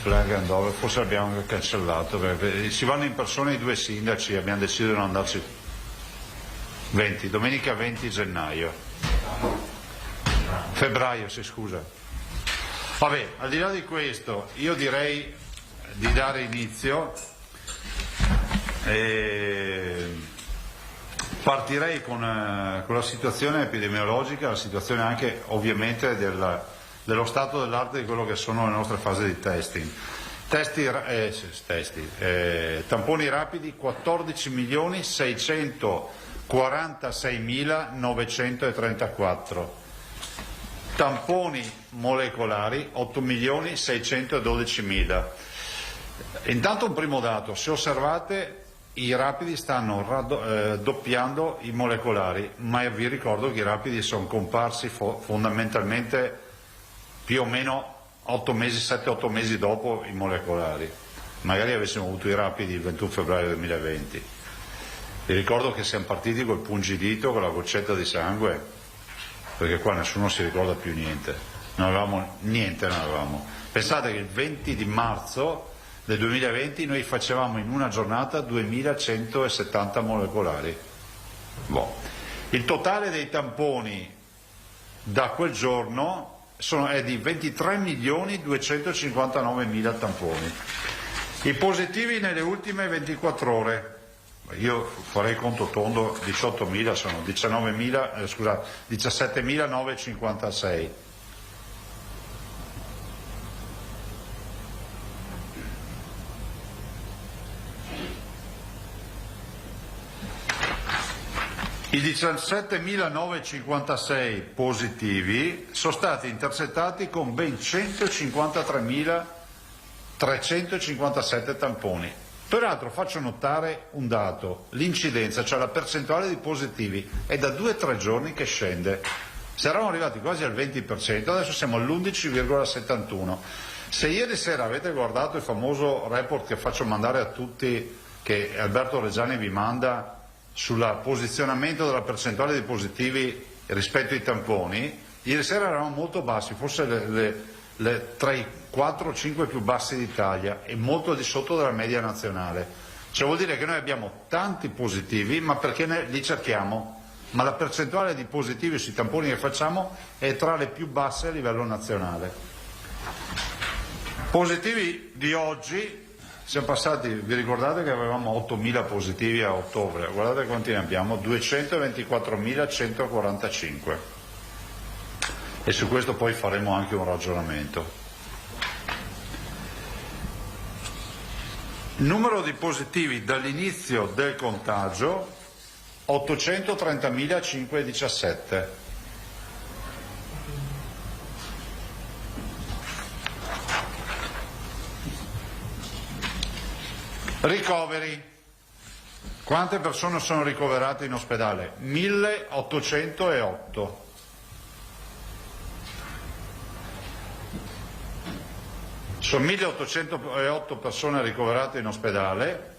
flag handover, forse l'abbiamo anche cancellato, perché si vanno in persona i due sindaci, abbiamo deciso di non andarci. Domenica 20 gennaio. Febbraio, si scusa. Vabbè, al di là di questo, io direi di dare inizio. Partirei con la situazione epidemiologica, la situazione anche ovviamente dello stato dell'arte di quello che sono le nostre fasi di testing. Tamponi rapidi 14.646.934. Tamponi molecolari 8.612.000. Intanto un primo dato, se osservate i rapidi stanno doppiando i molecolari, ma vi ricordo che i rapidi sono comparsi fondamentalmente più o meno 7-8 mesi dopo i molecolari. Magari avessimo avuto i rapidi il 21 febbraio 2020. Vi ricordo che siamo partiti col pungidito, con la goccetta di sangue, perché qua nessuno si ricorda più niente. Non avevamo niente. Pensate che il 20 di marzo del 2020 noi facevamo in una giornata 2170 molecolari. Il totale dei tamponi da quel giorno è di 23.259.000 tamponi. I positivi nelle ultime 24 ore, io farei conto tondo, 18.000 sono 17.956. I 17.956 positivi sono stati intercettati con ben 153.357 tamponi. Peraltro faccio notare un dato: l'incidenza, cioè la percentuale di positivi, è da 2 o 3 giorni che scende. Se eravamo arrivati quasi al 20%, adesso siamo all'11,71%. Se ieri sera avete guardato il famoso report che faccio mandare a tutti, che Alberto Reggiani vi manda, sul posizionamento della percentuale di positivi rispetto ai tamponi, ieri sera eravamo molto bassi, forse tra i 4 o 5 più bassi d'Italia e molto di sotto della media nazionale. Cioè vuol dire che noi abbiamo tanti positivi, ma perché li cerchiamo? Ma la percentuale di positivi sui tamponi che facciamo è tra le più basse a livello nazionale. Positivi di oggi, siamo passati, vi ricordate che avevamo 8.000 positivi a ottobre, guardate quanti ne abbiamo, 224.145, e su questo poi faremo anche un ragionamento. Numero di positivi dall'inizio del contagio, 830.517. Ricoveri. Quante persone sono ricoverate in ospedale? 1808. Sono 1808 persone ricoverate in ospedale.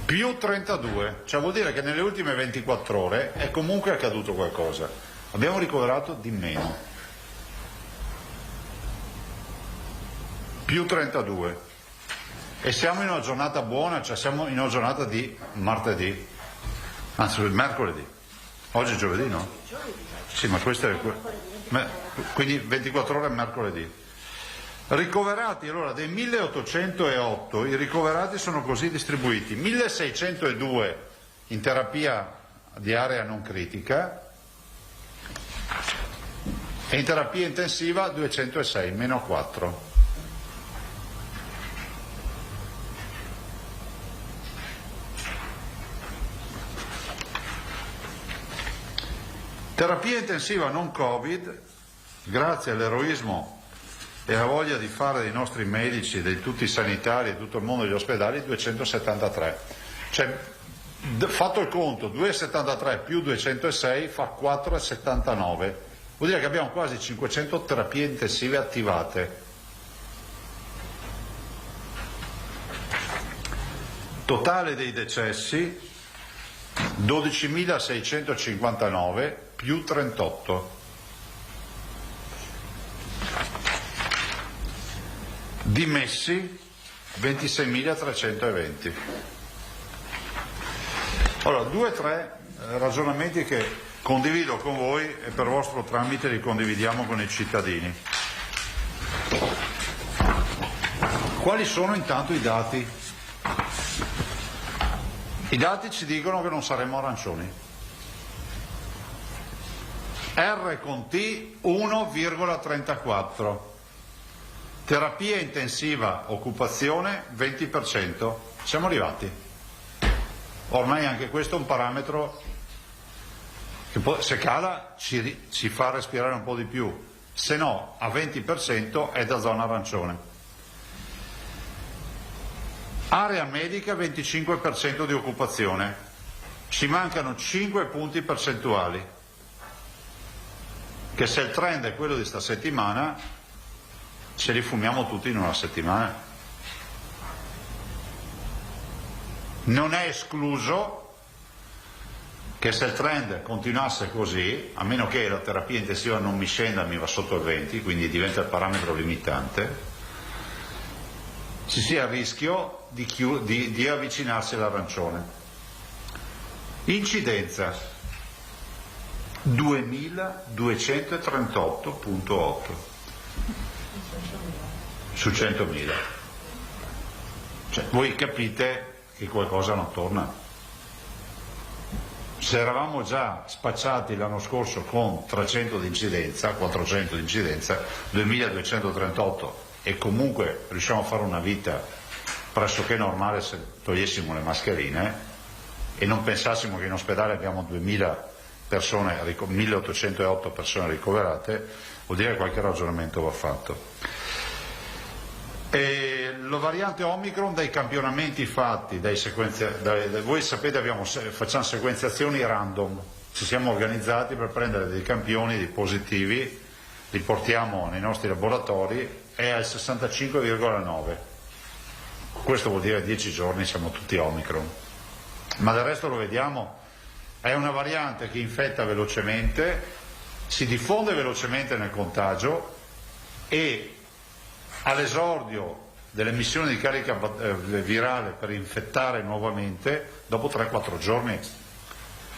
Più 32, cioè vuol dire che nelle ultime 24 ore è comunque accaduto qualcosa. Abbiamo ricoverato di meno. Più 32, e siamo in una giornata buona, cioè siamo in una giornata di martedì, anzi mercoledì, oggi è giovedì, no? Sì, ma questo è quindi 24 ore mercoledì. Ricoverati, allora dei 1808 i ricoverati sono così distribuiti: 1602 in terapia di area non critica e in terapia intensiva 206, meno 4. Terapia intensiva non Covid, grazie all'eroismo e alla voglia di fare dei nostri medici, di tutti i sanitari e tutto il mondo degli ospedali, 273. Cioè, fatto il conto, 273 più 206 fa 479. Vuol dire che abbiamo quasi 500 terapie intensive attivate. Totale dei decessi 12.659 più 38. Dimessi 26.320. Allora, 2 o 3 ragionamenti che condivido con voi e per vostro tramite li condividiamo con i cittadini. Quali sono intanto i dati? I dati ci dicono che non saremo arancioni. R con T 1,34. Terapia intensiva occupazione 20%. Siamo arrivati. Ormai anche questo è un parametro che se cala ci fa respirare un po' di più, se no a 20% è da zona arancione. Area medica 25% di occupazione, ci mancano 5 punti percentuali, che se il trend è quello di sta settimana ce li fumiamo tutti in una settimana. Non è escluso che se il trend continuasse così, a meno che la terapia intensiva non mi scenda, mi va sotto il 20, quindi diventa il parametro limitante, ci sia il rischio di avvicinarsi all'arancione. Incidenza 2238,8 su 100.000. Cioè, voi capite che qualcosa non torna. Se eravamo già spacciati l'anno scorso con 300 di incidenza, 400 di incidenza, 2238, e comunque riusciamo a fare una vita pressoché normale se togliessimo le mascherine e non pensassimo che in ospedale abbiamo 2000 persone, 1808 persone ricoverate, vuol dire che qualche ragionamento va fatto. E la variante Omicron, dai campionamenti fatti, voi sapete facciamo sequenziazioni random, ci siamo organizzati per prendere dei campioni di positivi, li portiamo nei nostri laboratori, è al 65,9, questo vuol dire 10 giorni siamo tutti Omicron, ma del resto lo vediamo, è una variante che infetta velocemente, si diffonde velocemente nel contagio e all'esordio dell'emissione di carica virale per infettare nuovamente dopo 3-4 giorni.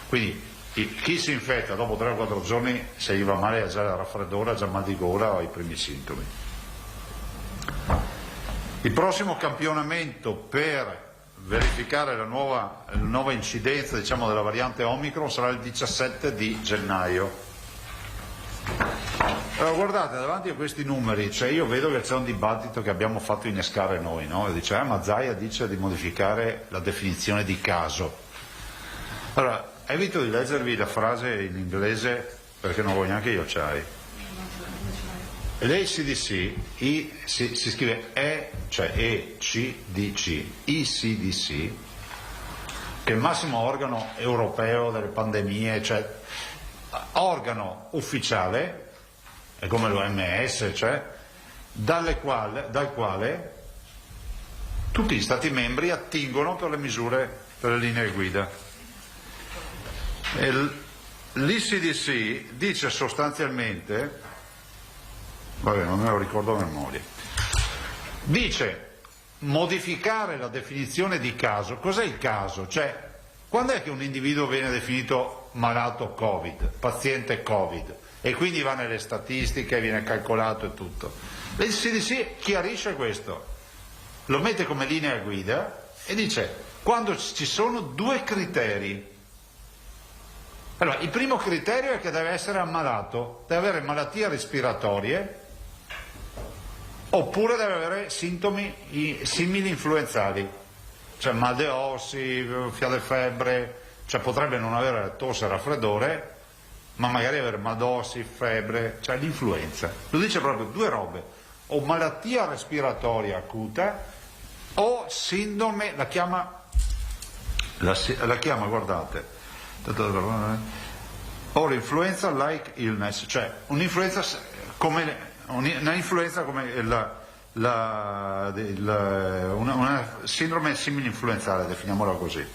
Quindi chi si infetta dopo 3-4 giorni, se gli va male, ha già la raffreddore, ha già mal di gola o i primi sintomi. Il prossimo campionamento per verificare la nuova incidenza, diciamo, della variante Omicron sarà il 17 di gennaio. Allora, guardate, davanti a questi numeri, cioè io vedo che c'è un dibattito che abbiamo fatto innescare noi, no? E dice, ma Zaia dice di modificare la definizione di caso. Allora, evito di leggervi la frase in inglese perché non voglio neanche io c'hai. L'ECDC si scrive cioè ECDC, ECDC, che è il massimo organo europeo delle pandemie, cioè organo ufficiale, è come l'OMS, cioè, dal quale tutti gli Stati membri attingono per le misure, per le linee guida. L'ECDC dice sostanzialmente, vabbè, non me lo ricordo a memoria, dice modificare la definizione di caso. Cos'è il caso? Cioè, quando è che un individuo viene definito malato Covid, paziente Covid, e quindi va nelle statistiche, viene calcolato e tutto? Il CDC chiarisce questo, lo mette come linea guida e dice quando ci sono due criteri. Allora, il primo criterio è che deve essere ammalato, deve avere malattie respiratorie oppure deve avere sintomi simili influenzali, cioè mal di ossi, fiato e febbre, cioè potrebbe non avere tosse e raffreddore, ma magari avere mal d'ossi, febbre, cioè l'influenza. Lo dice proprio, due robe, o malattia respiratoria acuta o sindrome, la chiama guardate, or influenza like illness, cioè un'influenza come una sindrome simile influenzale, definiamola così.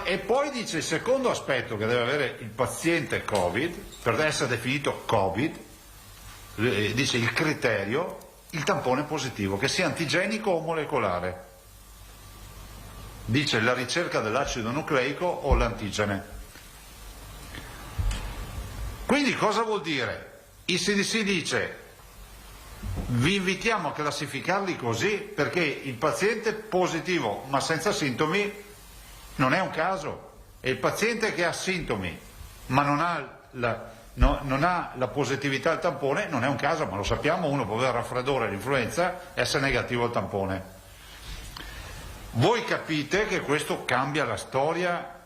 E poi dice il secondo aspetto che deve avere il paziente Covid per essere definito Covid, dice il criterio, il tampone positivo, che sia antigenico o molecolare, dice la ricerca dell'acido nucleico o l'antigene. Quindi cosa vuol dire? Il CDC dice vi invitiamo a classificarli così perché il paziente positivo ma senza sintomi non è un caso, e il paziente che ha sintomi ma non ha la positività al tampone non è un caso, ma lo sappiamo, uno può avere raffreddore, l'influenza e essere negativo al tampone. Voi capite che questo cambia la storia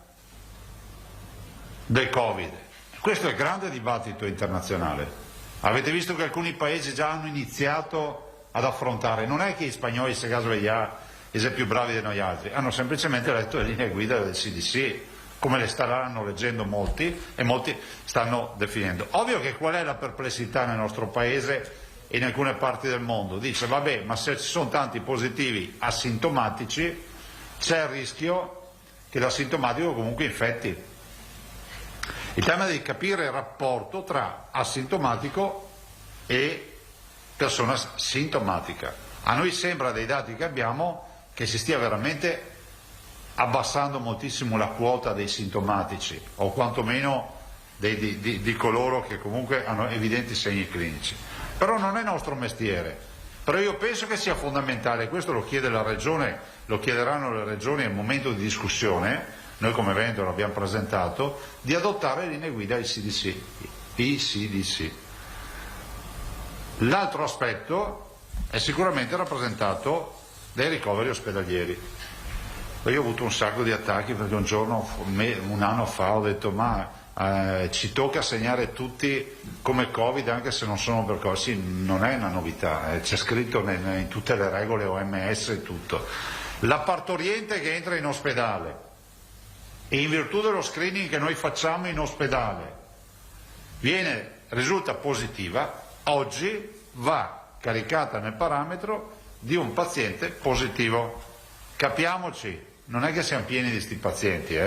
del Covid. Questo è il grande dibattito internazionale. Avete visto che alcuni paesi già hanno iniziato ad affrontare, non è che gli spagnoli, se caso vediamo, sono più bravi di noi altri, hanno semplicemente letto le linee guida del CDC, come le staranno leggendo molti e molti stanno definendo. Ovvio che qual è la perplessità nel nostro paese e in alcune parti del mondo? Dice vabbè, ma se ci sono tanti positivi asintomatici c'è il rischio che l'asintomatico comunque infetti. Il tema è di capire il rapporto tra asintomatico e persona sintomatica. A noi sembra, dai dati che abbiamo, che si stia veramente abbassando moltissimo la quota dei sintomatici o quantomeno di coloro che comunque hanno evidenti segni clinici. Però non è nostro mestiere. Però io penso che sia fondamentale, questo lo chiede la Regione, lo chiederanno le Regioni al momento di discussione, noi come Veneto l'abbiamo presentato, di adottare linee guida ICDC. L'altro aspetto è sicuramente rappresentato dai ricoveri ospedalieri. Io ho avuto un sacco di attacchi perché un giorno, un anno fa, ho detto ci tocca segnare tutti come Covid anche se non sono per Covid. Sì, non è una novità, c'è scritto in tutte le regole OMS e tutto. La partoriente che entra in ospedale e in virtù dello screening che noi facciamo in ospedale risulta positiva, oggi va caricata nel parametro di un paziente positivo. Capiamoci, non è che siamo pieni di sti pazienti,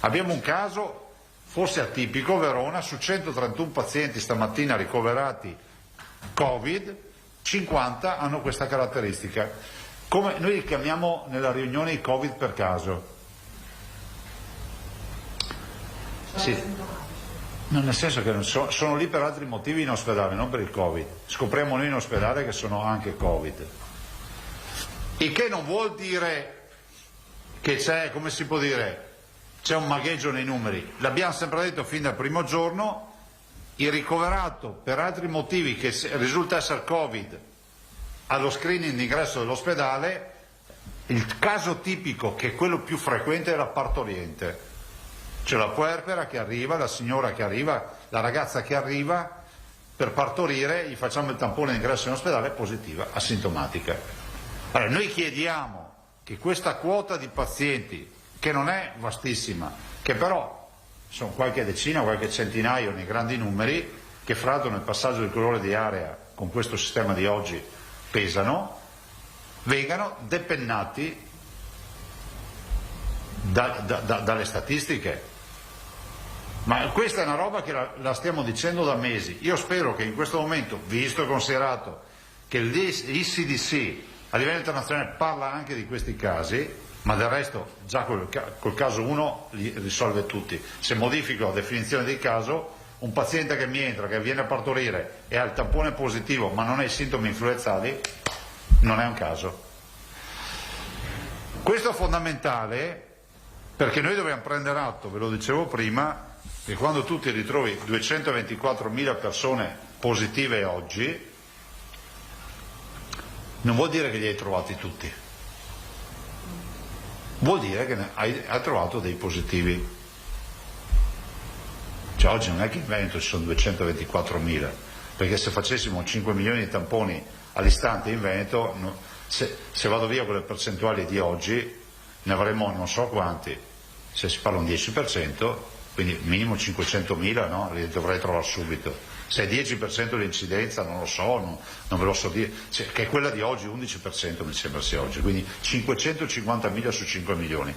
Abbiamo un caso, forse atipico, Verona, su 131 pazienti stamattina ricoverati Covid, 50 hanno questa caratteristica. Come noi li chiamiamo nella riunione i Covid per caso. Sì. No, nel senso che sono lì per altri motivi in ospedale, non per il Covid. Scopriamo noi in ospedale che sono anche Covid. Il che non vuol dire che c'è, come si può dire, c'è un magheggio nei numeri. L'abbiamo sempre detto fin dal primo giorno, il ricoverato per altri motivi che risulta essere Covid allo screening d'ingresso dell'ospedale, il caso tipico, che è quello più frequente, è la partoriente. C'è la puerpera che arriva, la signora che arriva, la ragazza che arriva per partorire, gli facciamo il tampone d'ingresso in ospedale, positiva, asintomatica. Allora, noi chiediamo che questa quota di pazienti, che non è vastissima, che però sono qualche decina, qualche centinaio nei grandi numeri, che fra l'altro nel passaggio del colore di area con questo sistema di oggi pesano, vengano depennati dalle statistiche. Ma questa è una roba che la stiamo dicendo da mesi. Io spero che in questo momento, visto e considerato che l'ICDC a livello internazionale parla anche di questi casi, ma del resto già col caso 1 li risolve tutti. Se modifico la definizione del caso, un paziente che mi entra, che viene a partorire e ha il tampone positivo ma non ha i sintomi influenzali, non è un caso. Questo è fondamentale perché noi dobbiamo prendere atto, ve lo dicevo prima, che quando tu ti ritrovi 224.000 persone positive oggi, non vuol dire che li hai trovati tutti, vuol dire che hai trovato dei positivi. Cioè oggi non è che in Veneto ci sono 224.000, perché se facessimo 5 milioni di tamponi all'istante in Veneto, se vado via con le percentuali di oggi, ne avremo non so quanti, se si parla un 10%, quindi minimo 500.000, no? Li dovrei trovare subito. Se è 10% l'incidenza non lo so, non ve lo so dire, che è quella di oggi, 11% mi sembra sia oggi, quindi 550.000 su 5 milioni.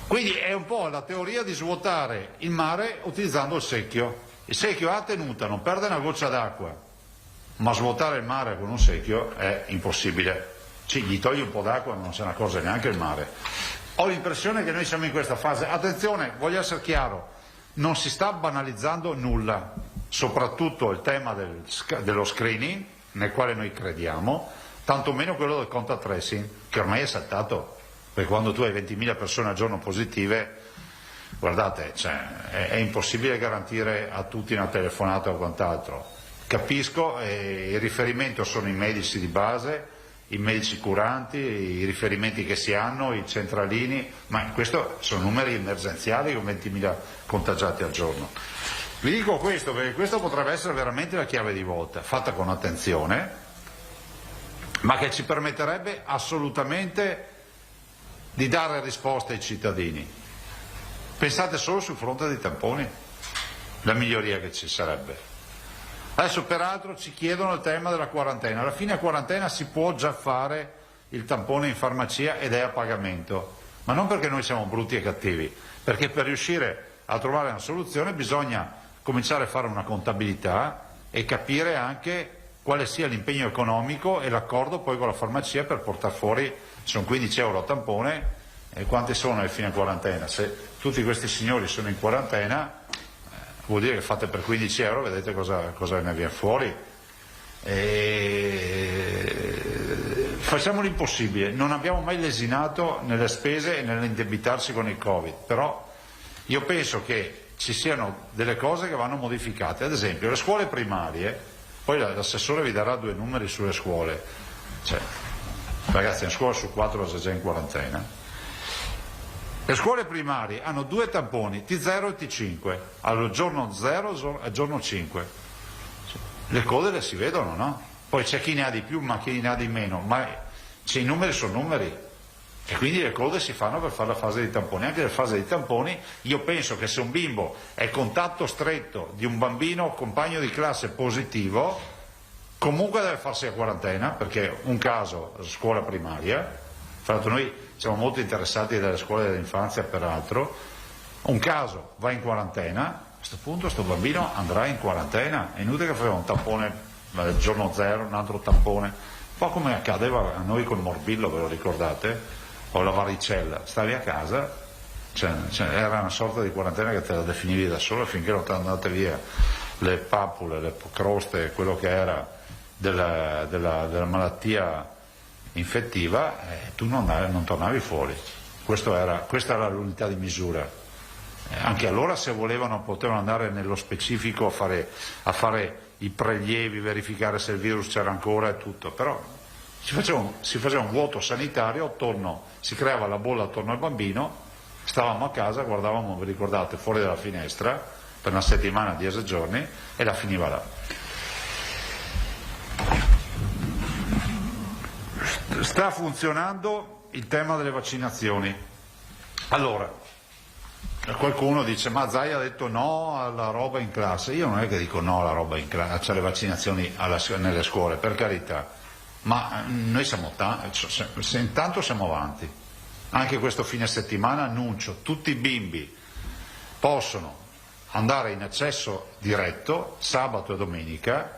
Quindi è un po' la teoria di svuotare il mare utilizzando il secchio. Il secchio ha tenuta, non perde una goccia d'acqua, ma svuotare il mare con un secchio è impossibile. Sì, gli togli un po' d'acqua, ma non se ne accorge neanche il mare. Ho l'impressione che noi siamo in questa fase. Attenzione, voglio essere chiaro, non si sta banalizzando nulla, soprattutto il tema dello screening, nel quale noi crediamo, tantomeno quello del contact tracing, che ormai è saltato, perché quando tu hai 20.000 persone al giorno positive, guardate, è impossibile garantire a tutti una telefonata o quant'altro. Capisco, il riferimento sono i medici di base, i medici curanti, i riferimenti che si hanno, i centralini, ma questi sono numeri emergenziali con 20.000 contagiati al giorno. Vi dico questo perché questo potrebbe essere veramente la chiave di volta, fatta con attenzione, ma che ci permetterebbe assolutamente di dare risposte ai cittadini. Pensate solo sul fronte dei tamponi, la miglioria che ci sarebbe. Adesso peraltro ci chiedono il tema della quarantena. Alla fine a quarantena si può già fare il tampone in farmacia ed è a pagamento, ma non perché noi siamo brutti e cattivi, perché per riuscire a trovare una soluzione bisogna cominciare a fare una contabilità e capire anche quale sia l'impegno economico e l'accordo poi con la farmacia per portare fuori, sono 15 euro a tampone, e quante sono alle fine quarantena? Se tutti questi signori sono in quarantena, vuol dire che fate per 15 euro, vedete cosa ne viene fuori. facciamo l'impossibile, non abbiamo mai lesinato nelle spese e nell'indebitarsi con il Covid, però io penso che ci siano delle cose che vanno modificate, ad esempio le scuole primarie, poi l'assessore vi darà 2 numeri sulle scuole, cioè, ragazzi, una scuola su 4 è già in quarantena. Le scuole primarie hanno 2 tamponi, T0 e T5, al giorno 0 e al giorno 5. Le code le si vedono, no? Poi c'è chi ne ha di più, ma chi ne ha di meno, ma i numeri sono numeri. E quindi le code si fanno per fare la fase di tamponi. Anche nella fase di tamponi io penso che se un bimbo è contatto stretto di un bambino compagno di classe positivo, comunque deve farsi a quarantena, perché un caso scuola primaria, fra l'altro noi siamo molto interessati dalle scuole dell'infanzia peraltro, un caso va in quarantena, a questo punto questo bambino andrà in quarantena, è inutile che facciamo un tampone il giorno 0, un altro tampone, un po' come accadeva a noi col morbillo, ve lo ricordate? O la varicella, stavi a casa, era una sorta di quarantena che te la definivi da solo finché non ti andate via le papule, le croste, quello che era della malattia infettiva, tu non tornavi fuori. Questa era l'unità di misura. Anche allora, se volevano, potevano andare nello specifico a fare i prelievi, verificare se il virus c'era ancora e tutto, però si faceva un vuoto sanitario si creava la bolla attorno al bambino, stavamo a casa, guardavamo, vi ricordate, fuori dalla finestra per una settimana, 10 giorni, e la finiva là. Sta funzionando il tema delle vaccinazioni. Allora, qualcuno dice, ma Zaia ha detto no alla roba in classe. Io non è che dico no alla roba in classe, cioè le vaccinazioni nelle scuole, per carità. Ma noi intanto siamo avanti. Anche questo fine settimana annuncio, tutti i bimbi possono andare in accesso diretto sabato e domenica,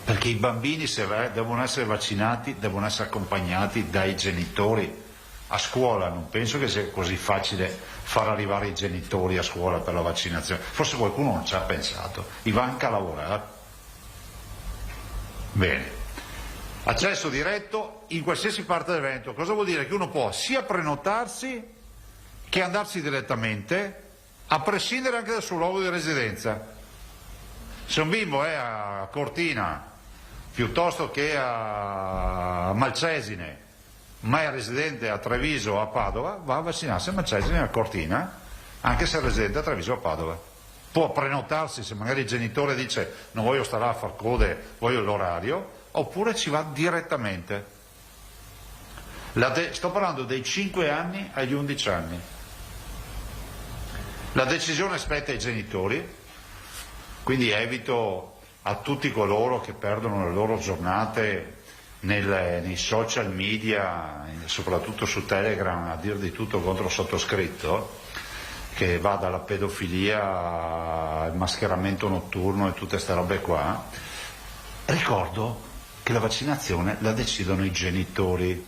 perché i bambini, se devono essere vaccinati, devono essere accompagnati dai genitori. A scuola non penso che sia così facile far arrivare i genitori a scuola per la vaccinazione, forse qualcuno non ci ha pensato, va anche a lavorare. Bene, accesso diretto in qualsiasi parte dell'evento. Cosa vuol dire? Che uno può sia prenotarsi che andarsi direttamente, a prescindere anche dal suo luogo di residenza. Se un bimbo è a Cortina piuttosto che a Malcesine, ma è residente a Treviso o a Padova, va a vaccinarsi a Malcesine e a Cortina, anche se è residente a Treviso o a Padova. Può prenotarsi, se magari il genitore dice non voglio stare a far code, voglio l'orario, oppure ci va direttamente. Sto parlando dei 5 anni agli 11 anni. La decisione spetta ai genitori, quindi evito a tutti coloro che perdono le loro giornate nei social media, soprattutto su Telegram, a dire di tutto contro il sottoscritto, che va dalla pedofilia al mascheramento notturno e tutte queste robe qua. Ricordo che la vaccinazione la decidono i genitori,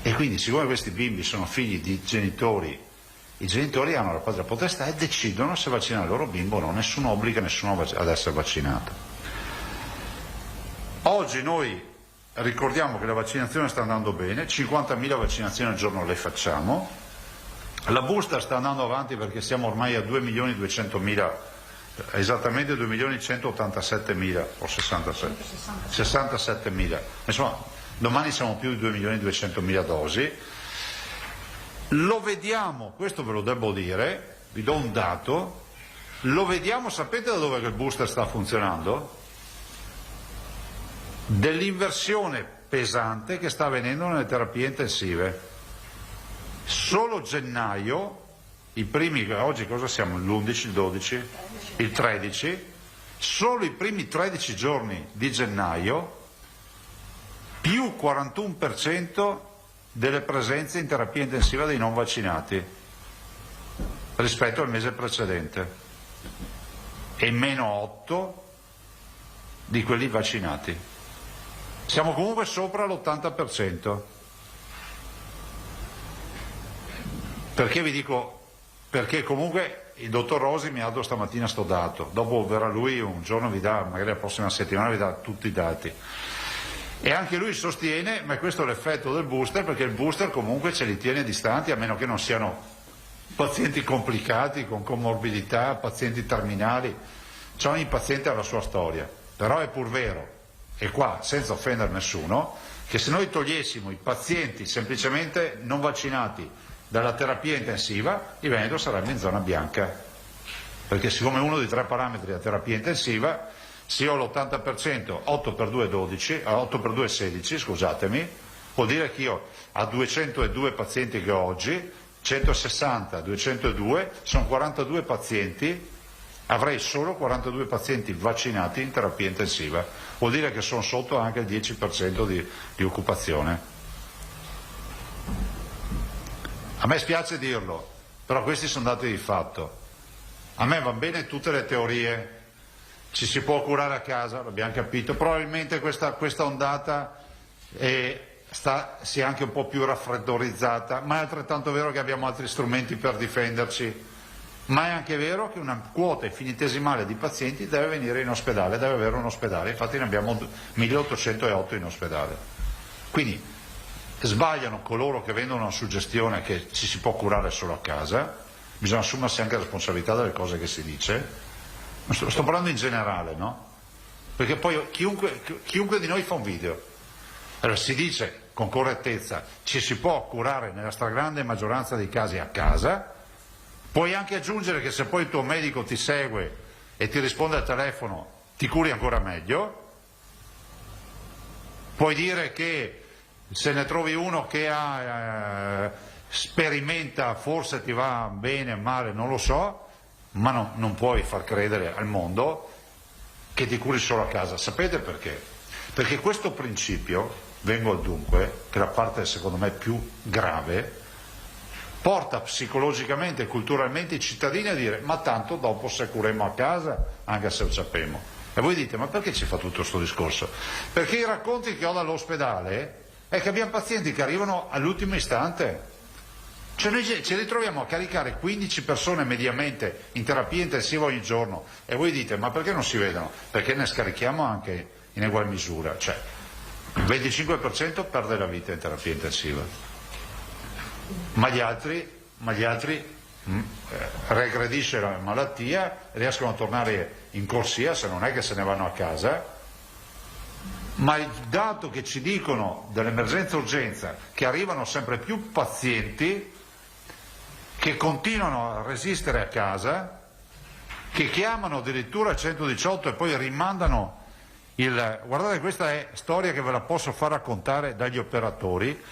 e quindi siccome questi bimbi sono figli di genitori, i genitori hanno la patria potestà e decidono se vaccinare il loro bimbo o no, nessuno obbliga nessuno ad essere vaccinato. Oggi noi ricordiamo che la vaccinazione sta andando bene, 50.000 vaccinazioni al giorno le facciamo. La booster sta andando avanti perché siamo ormai a 2.200.000, esattamente 2.187.000 o 67.000. Insomma, domani siamo più di 2.200.000 dosi. Lo vediamo, questo ve lo devo dire, vi do un dato, lo vediamo, sapete da dove che il booster sta funzionando? Dell'inversione pesante che sta avvenendo nelle terapie intensive. Solo gennaio, i primi, oggi cosa siamo? L'11, il 12, il 13, solo i primi 13 giorni di gennaio, più 41% delle presenze in terapia intensiva dei non vaccinati rispetto al mese precedente e meno 8 di quelli vaccinati. Siamo comunque sopra l'80%. Perché vi dico? Perché comunque il dottor Rosi mi ha dato stamattina sto dato, dopo verrà lui un giorno, vi dà, magari la prossima settimana vi dà tutti i dati. E anche lui sostiene, ma questo è l'effetto del booster, perché il booster comunque ce li tiene distanti, a meno che non siano pazienti complicati, con comorbidità, pazienti terminali. Cioè ogni paziente ha la sua storia, però è pur vero, e qua senza offendere nessuno, che se noi togliessimo i pazienti semplicemente non vaccinati dalla terapia intensiva, il Veneto sarebbe in zona bianca, perché siccome uno dei 3 parametri della terapia intensiva, se ho l'80%, 8 per 2 è 12, 8 per 2 è 16, scusatemi, vuol dire che io a 202 pazienti che ho oggi, 160, 202, sono 42 pazienti, avrei solo 42 pazienti vaccinati in terapia intensiva, vuol dire che sono sotto anche il 10% di occupazione. A me spiace dirlo, però questi sono dati di fatto. A me va bene tutte le teorie, ci si può curare a casa, l'abbiamo capito, probabilmente questa ondata si è anche un po' più raffreddorizzata, ma è altrettanto vero che abbiamo altri strumenti per difenderci, ma è anche vero che una quota infinitesimale di pazienti deve venire in ospedale, deve avere un ospedale, infatti ne abbiamo 1808 in ospedale. Quindi sbagliano coloro che vendono una suggestione che ci si può curare solo a casa, bisogna assumersi anche la responsabilità delle cose che si dice. Sto parlando in generale, no? Perché poi chiunque di noi fa un video. Allora si dice con correttezza, ci si può curare nella stragrande maggioranza dei casi a casa, puoi anche aggiungere che se poi il tuo medico ti segue e ti risponde al telefono ti curi ancora meglio, puoi dire che se ne trovi uno che sperimenta, forse ti va bene, male, non lo so, ma non puoi far credere al mondo che ti curi solo a casa. Sapete perché? Perché questo principio, vengo al dunque, che è la parte secondo me più grave, porta psicologicamente e culturalmente i cittadini a dire ma tanto dopo se curemo a casa anche se lo sappiamo. E voi dite ma perché ci fa tutto questo discorso? Perché i racconti che ho dall'ospedale è che abbiamo pazienti che arrivano all'ultimo istante. Cioè noi ci ritroviamo a caricare 15 persone mediamente in terapia intensiva ogni giorno e voi dite ma perché non si vedono? Perché ne scarichiamo anche in ugual misura, cioè il 25% perde la vita in terapia intensiva, ma gli altri regredisce la malattia, riescono a tornare in corsia, se non è che se ne vanno a casa. Ma il dato che ci dicono dell'emergenza urgenza che arrivano sempre più pazienti che continuano a resistere a casa, che chiamano addirittura il 118 e poi rimandano guardate, questa è storia che ve la posso far raccontare dagli operatori,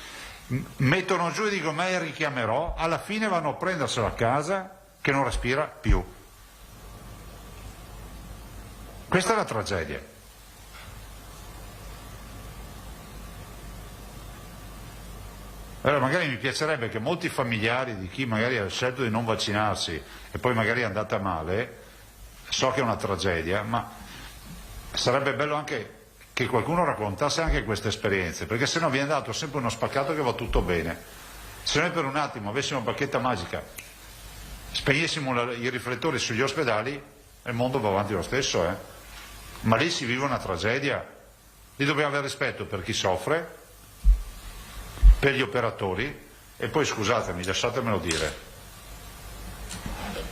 mettono giù e dicono ma richiamerò, alla fine vanno a prenderselo a casa che non respira più. Questa è la tragedia. Allora magari mi piacerebbe che molti familiari di chi magari ha scelto di non vaccinarsi e poi magari è andata male, so che è una tragedia, ma sarebbe bello anche che qualcuno raccontasse anche queste esperienze, perché sennò viene dato sempre uno spaccato che va tutto bene. Se noi per un attimo avessimo una bacchetta magica, spegnessimo i riflettori sugli ospedali, il mondo va avanti lo stesso, ma lì si vive una tragedia, lì dobbiamo avere rispetto per chi soffre, per gli operatori e poi scusatemi, lasciatemelo dire,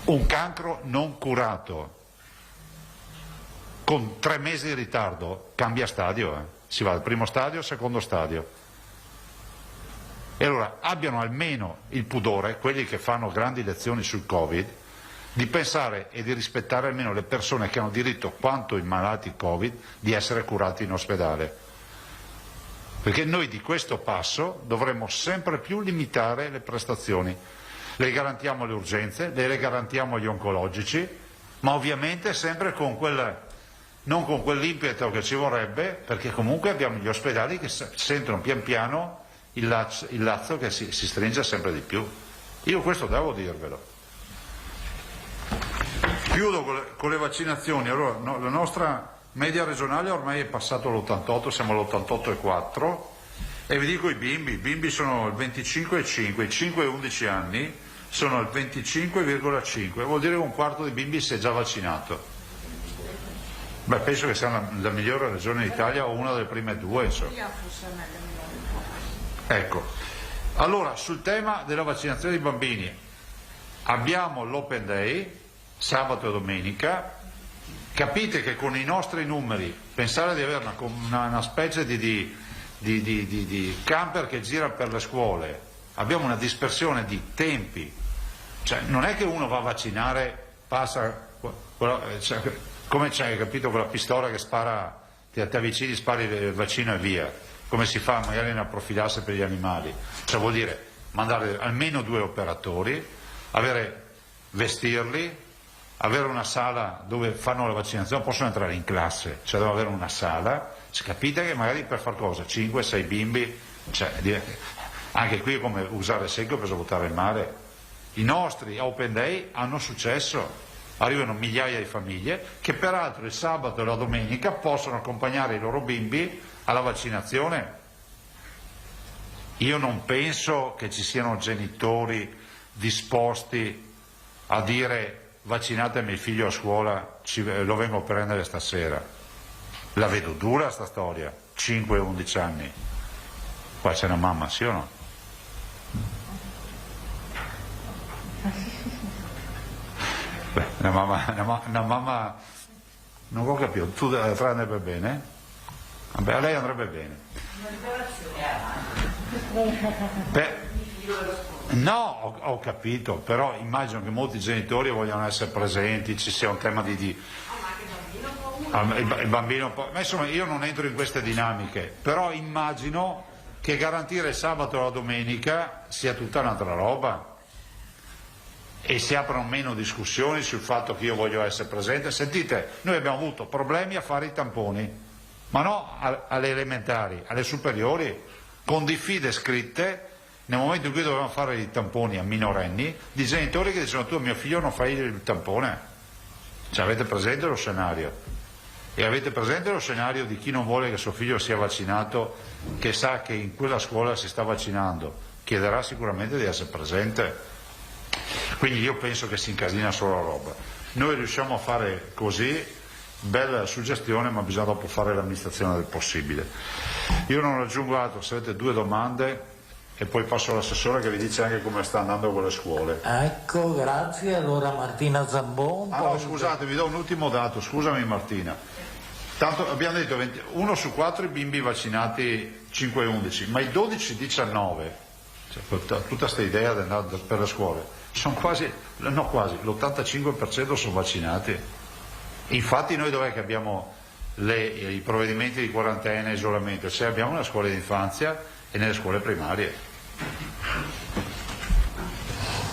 un cancro non curato con 3 mesi di ritardo cambia stadio, si va dal primo stadio al secondo stadio. E allora abbiano almeno il pudore, quelli che fanno grandi lezioni sul Covid, di pensare e di rispettare almeno le persone che hanno diritto, quanto i malati Covid, di essere curati in ospedale. Perché noi di questo passo dovremmo sempre più limitare le prestazioni. Le garantiamo le urgenze, le garantiamo gli oncologici, ma ovviamente sempre non con quell'impeto che ci vorrebbe, perché comunque abbiamo gli ospedali che sentono pian piano il lazzo che si stringe sempre di più. Io questo devo dirvelo. Chiudo con le vaccinazioni. Allora, la nostra media regionale ormai è passato l'88, siamo all'88,4 e vi dico i bimbi sono il 25,5, i 5 e 11 anni sono al 25,5, vuol dire che un quarto dei bimbi si è già vaccinato. Beh, penso che sia la migliore regione d'Italia o una delle prime due, insomma. Ecco, allora sul tema della vaccinazione dei bambini abbiamo l'Open Day, sabato e domenica. Capite che con i nostri numeri pensare di avere una specie di camper che gira per le scuole, abbiamo una dispersione di tempi, cioè non è che uno va a vaccinare, passa come c'è, capito, quella pistola che spara, ti avvicini, spari il vaccino e via, come si fa magari nella profilassi per gli animali, cioè vuol dire mandare almeno 2 operatori, vestirli, avere una sala dove fanno la vaccinazione, possono entrare in classe, cioè devono avere una sala, capite che magari per far cosa? 5-6 bimbi, cioè, anche qui è come usare il secchio per svuotare il mare. I nostri Open Day hanno successo, arrivano migliaia di famiglie che peraltro il sabato e la domenica possono accompagnare i loro bimbi alla vaccinazione. Io non penso che ci siano genitori disposti a dire vaccinate mio figlio a scuola, lo vengo a prendere stasera. La vedo dura sta storia, 5-11 anni. Qua c'è una mamma, sì o no? Beh, una mamma non ho capito, tu a te andrebbe bene? Vabbè, a lei andrebbe bene. Beh, no, ho capito, però immagino che molti genitori vogliano essere presenti, ci sia un tema il bambino ma insomma io non entro in queste dinamiche, però immagino che garantire il sabato e la domenica sia tutta un'altra roba e si aprono meno discussioni sul fatto che io voglio essere presente. Sentite, noi abbiamo avuto problemi a fare i tamponi, ma no alle elementari, alle superiori, con diffide scritte nel momento in cui dovevamo fare i tamponi a minorenni, di genitori che dicevano tu a mio figlio non fai il tampone. Cioè, avete presente lo scenario? E avete presente lo scenario di chi non vuole che suo figlio sia vaccinato, che sa che in quella scuola si sta vaccinando, chiederà sicuramente di essere presente. Quindi io penso che si incasina solo la roba. Noi riusciamo a fare così, bella suggestione, ma bisogna dopo fare l'amministrazione del possibile. Io non aggiungo altro, se avete 2 domande e poi passo all'assessore che vi dice anche come sta andando con le scuole. Ecco, grazie. Allora Martina Zambon. No, scusate, vi do un ultimo dato, scusami Martina. Tanto abbiamo detto 1 su 4 i bimbi vaccinati 5-11, ma i 12-19, cioè, tutta questa idea di andare per le scuole, sono quasi l'85% sono vaccinati. Infatti noi dov'è che abbiamo i provvedimenti di quarantena e isolamento? Cioè abbiamo nelle scuole di infanzia e nelle scuole primarie.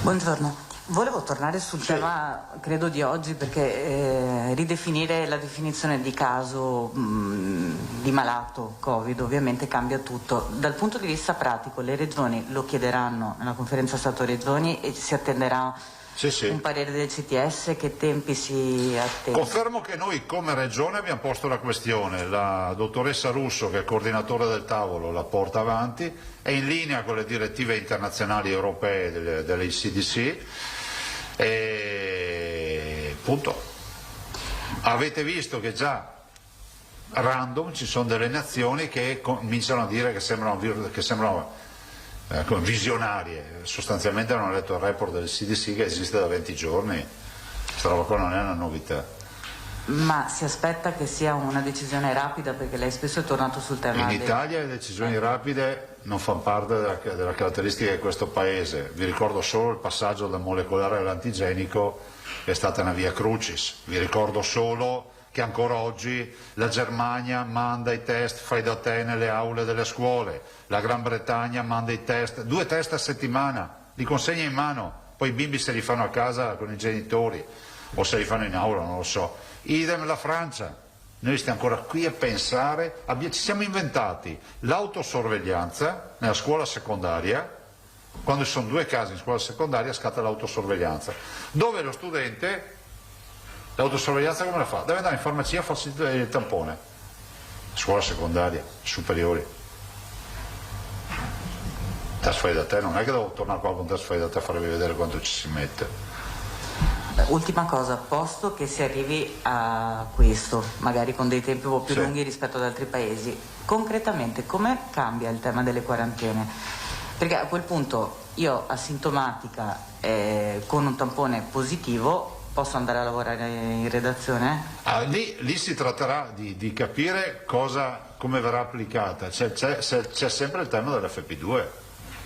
Buongiorno. Volevo tornare sul tema, credo, di oggi, perché ridefinire la definizione di caso di malato Covid ovviamente cambia tutto. Dal punto di vista pratico, le regioni lo chiederanno nella conferenza Stato-Regioni e si attenderà un parere del CTS, che tempi si attendono? Confermo che noi come regione abbiamo posto la questione, la dottoressa Russo, che è coordinatore del tavolo, la porta avanti, è in linea con le direttive internazionali europee delle CDC e punto. Avete visto che già random ci sono delle nazioni che cominciano a dire che sembrano visionarie, sostanzialmente hanno letto il report del CDC che esiste da 20 giorni, questa roba qua non è una novità. Ma si aspetta che sia una decisione rapida, perché lei spesso è tornato sul tema. In Italia le decisioni rapide non fanno parte della caratteristica di questo paese. Vi ricordo solo il passaggio dal molecolare all'antigenico, che è stata una via crucis. Vi ricordo solo che ancora oggi la Germania manda i test fai da te nelle aule delle scuole, la Gran Bretagna manda i test, 2 test a settimana, li consegna in mano, poi i bimbi se li fanno a casa con i genitori o se li fanno in aula, non lo so. Idem la Francia. Noi stiamo ancora qui a pensare, ci siamo inventati l'autosorveglianza nella scuola secondaria. Quando ci sono 2 casi in scuola secondaria scatta l'autosorveglianza, dove lo studente l'autosorveglianza come la fa? Deve andare in farmacia a farsi il tampone. Scuola secondaria, superiori. test fai da te, non è che devo tornare qua con test fai da te a farvi vedere quanto ci si mette. Ultima cosa, posto che si arrivi a questo, magari con dei tempi un po' più lunghi rispetto ad altri paesi, concretamente come cambia il tema delle quarantene? Perché a quel punto io asintomatica con un tampone positivo posso andare a lavorare in redazione? Lì si tratterà di capire come verrà applicata. C'è sempre il tema dell'FP2,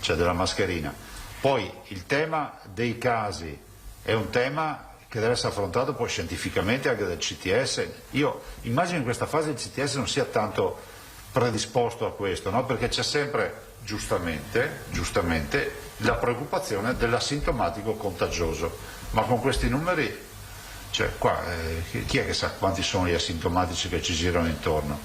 cioè della mascherina. Poi il tema dei casi è un tema che deve essere affrontato poi scientificamente anche dal CTS. Io immagino in questa fase il CTS non sia tanto predisposto a questo, no? Perché c'è sempre giustamente la preoccupazione dell'asintomatico contagioso, ma con questi numeri, cioè qua chi è che sa quanti sono gli asintomatici che ci girano intorno?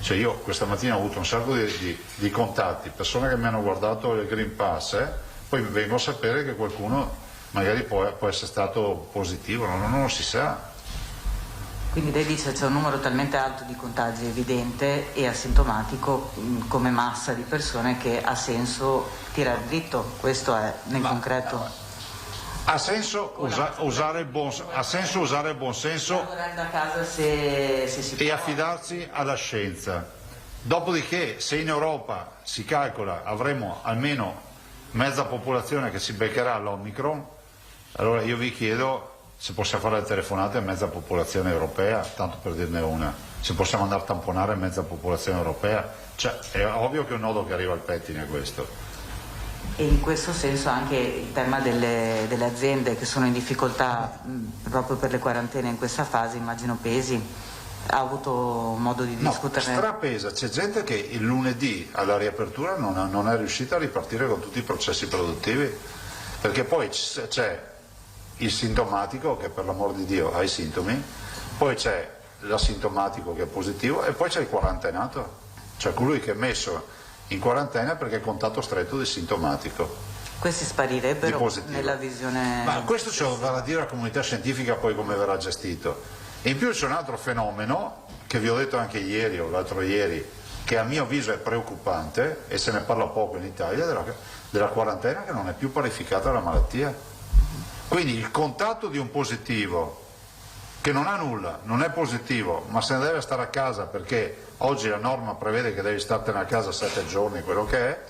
Cioè io questa mattina ho avuto un sacco di contatti, persone che mi hanno guardato il Green Pass, poi vengo a sapere che qualcuno magari può essere stato positivo, non lo si sa. Quindi lei dice c'è un numero talmente alto di contagi evidente e asintomatico come massa di persone che ha senso tirare dritto, questo è nel concreto. Ha senso usare il buon senso lavorare da casa se si può. E affidarsi alla scienza. Dopodiché se in Europa si calcola avremo almeno mezza popolazione che si beccherà l'Omicron, allora io vi chiedo se possiamo fare le telefonate a mezza popolazione europea, tanto per dirne una, se possiamo andare a tamponare mezza popolazione europea, cioè è ovvio che è un nodo che arriva al pettine questo. E in questo senso anche il tema delle aziende che sono in difficoltà proprio per le quarantene in questa fase, immagino pesi, ha avuto modo di discuterne? No, strapesa, c'è gente che il lunedì alla riapertura non è riuscita a ripartire con tutti i processi produttivi, perché poi c'è il sintomatico che per l'amor di Dio ha i sintomi, poi c'è l'asintomatico che è positivo e poi c'è il quarantenato, cioè colui che è messo in quarantena perché è contatto stretto del sintomatico. Questi sparirebbero nella visione... Ma questo ce lo dovrà dire la comunità scientifica poi come verrà gestito. E in più c'è un altro fenomeno che vi ho detto anche ieri o l'altro ieri, che a mio avviso è preoccupante e se ne parla poco in Italia, della quarantena che non è più parificata alla malattia. Quindi il contatto di un positivo che non ha nulla, non è positivo, ma se ne deve stare a casa perché oggi la norma prevede che devi startene a casa 7 giorni, quello che è,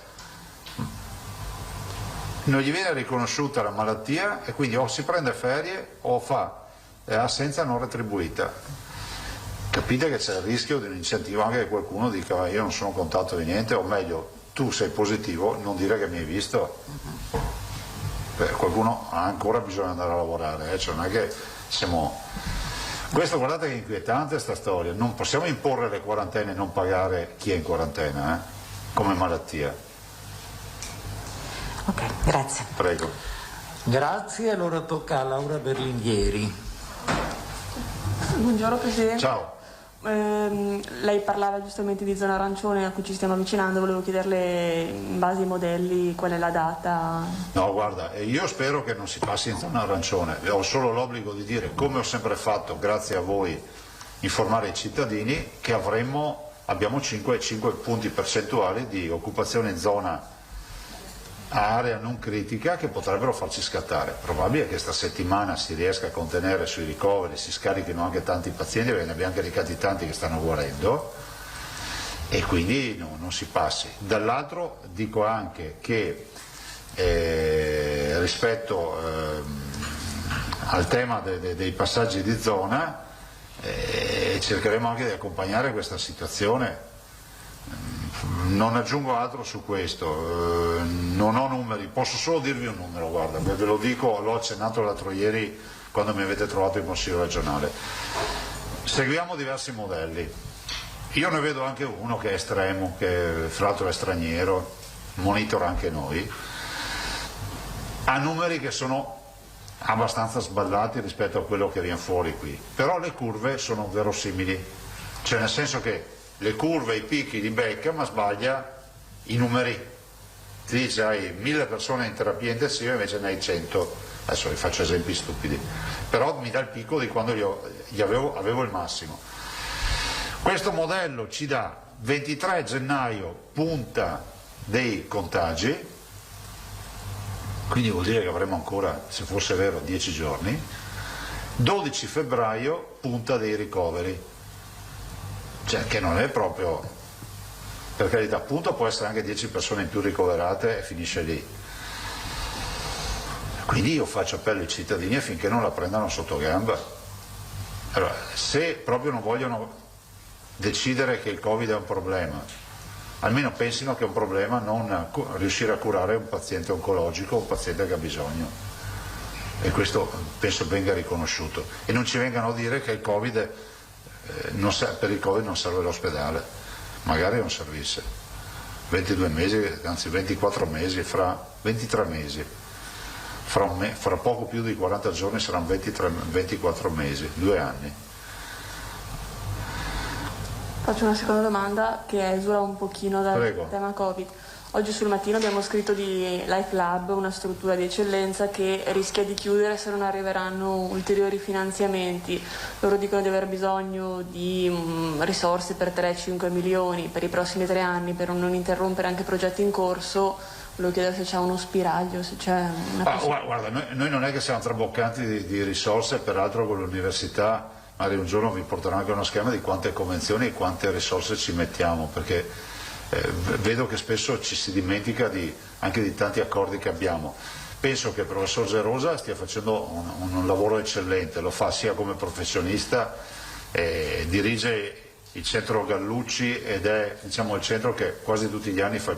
non gli viene riconosciuta la malattia e quindi o si prende ferie o fa assenza non retribuita. Capite che c'è il rischio di un incentivo anche che qualcuno dica io non sono contatto di niente, o meglio tu sei positivo, non dire che mi hai visto. Qualcuno ha ancora bisogno di andare a lavorare, cioè non è che siamo... Questo guardate che è inquietante sta storia, non possiamo imporre le quarantene e non pagare chi è in quarantena, come malattia. Ok, grazie. Prego. Grazie, allora tocca a Laura Berlinghieri. Buongiorno Presidente. Ciao. Lei parlava giustamente di zona arancione a cui ci stiamo avvicinando, volevo chiederle in base ai modelli qual è la data. No, guarda, io spero che non si passi in zona arancione, ho solo l'obbligo di dire, come ho sempre fatto, grazie a voi, informare i cittadini che abbiamo 5 punti percentuali di occupazione in zona a area non critica che potrebbero farci scattare. Probabile che sta settimana si riesca a contenere sui ricoveri, si scarichino anche tanti pazienti, perché ne abbiamo caricati tanti che stanno guarendo e quindi non si passi. Dall'altro dico anche che rispetto al tema dei passaggi di zona cercheremo anche di accompagnare questa situazione. Non aggiungo altro su questo, non ho numeri, posso solo dirvi un numero, guarda, ve lo dico, l'ho accennato l'altro ieri quando mi avete trovato in Consiglio regionale. Seguiamo diversi modelli, io ne vedo anche uno che è estremo, che fra l'altro è straniero, monitora anche noi, ha numeri che sono abbastanza sballati rispetto a quello che viene fuori qui, però le curve sono verosimili, cioè nel senso che le curve, i picchi li becca ma sbaglia i numeri, ti dice hai 1000 persone in terapia intensiva invece ne hai 100, adesso vi faccio esempi stupidi, però mi dà il picco di quando avevo il massimo. Questo modello ci dà 23 gennaio punta dei contagi, quindi vuol dire che avremo ancora, se fosse vero, 10 giorni, 12 febbraio punta dei ricoveri, cioè che non è proprio, per carità, punta può essere anche 10 persone in più ricoverate e finisce lì. Quindi io faccio appello ai cittadini affinché non la prendano sotto gamba. Allora, se proprio non vogliono decidere che il Covid è un problema, almeno pensino che è un problema non riuscire a curare un paziente oncologico, un paziente che ha bisogno, e questo penso venga riconosciuto, e non ci vengano a dire che il Covid, per il Covid non serve l'ospedale, magari non servisse. 22 mesi, anzi 24 mesi, fra 23 mesi, fra poco più di 40 giorni saranno 24 mesi, 2 anni. Faccio una seconda domanda che esula un pochino dal Prego. tema Covid. Oggi sul Mattino abbiamo scritto di Life Lab, una struttura di eccellenza che rischia di chiudere se non arriveranno ulteriori finanziamenti. Loro dicono di aver bisogno di risorse per 3-5 milioni per i prossimi 3 anni per non interrompere anche progetti in corso. Volevo chiedere se c'è uno spiraglio, se c'è una Guarda, noi non è che siamo traboccanti di risorse, peraltro con l'università magari un giorno vi porterò anche uno schema di quante convenzioni e quante risorse ci mettiamo, perché vedo che spesso ci si dimentica anche di tanti accordi che abbiamo. Penso che il professor Gerosa stia facendo un lavoro eccellente, lo fa sia come professionista, dirige il centro Gallucci ed è, diciamo, il centro che quasi tutti gli anni è al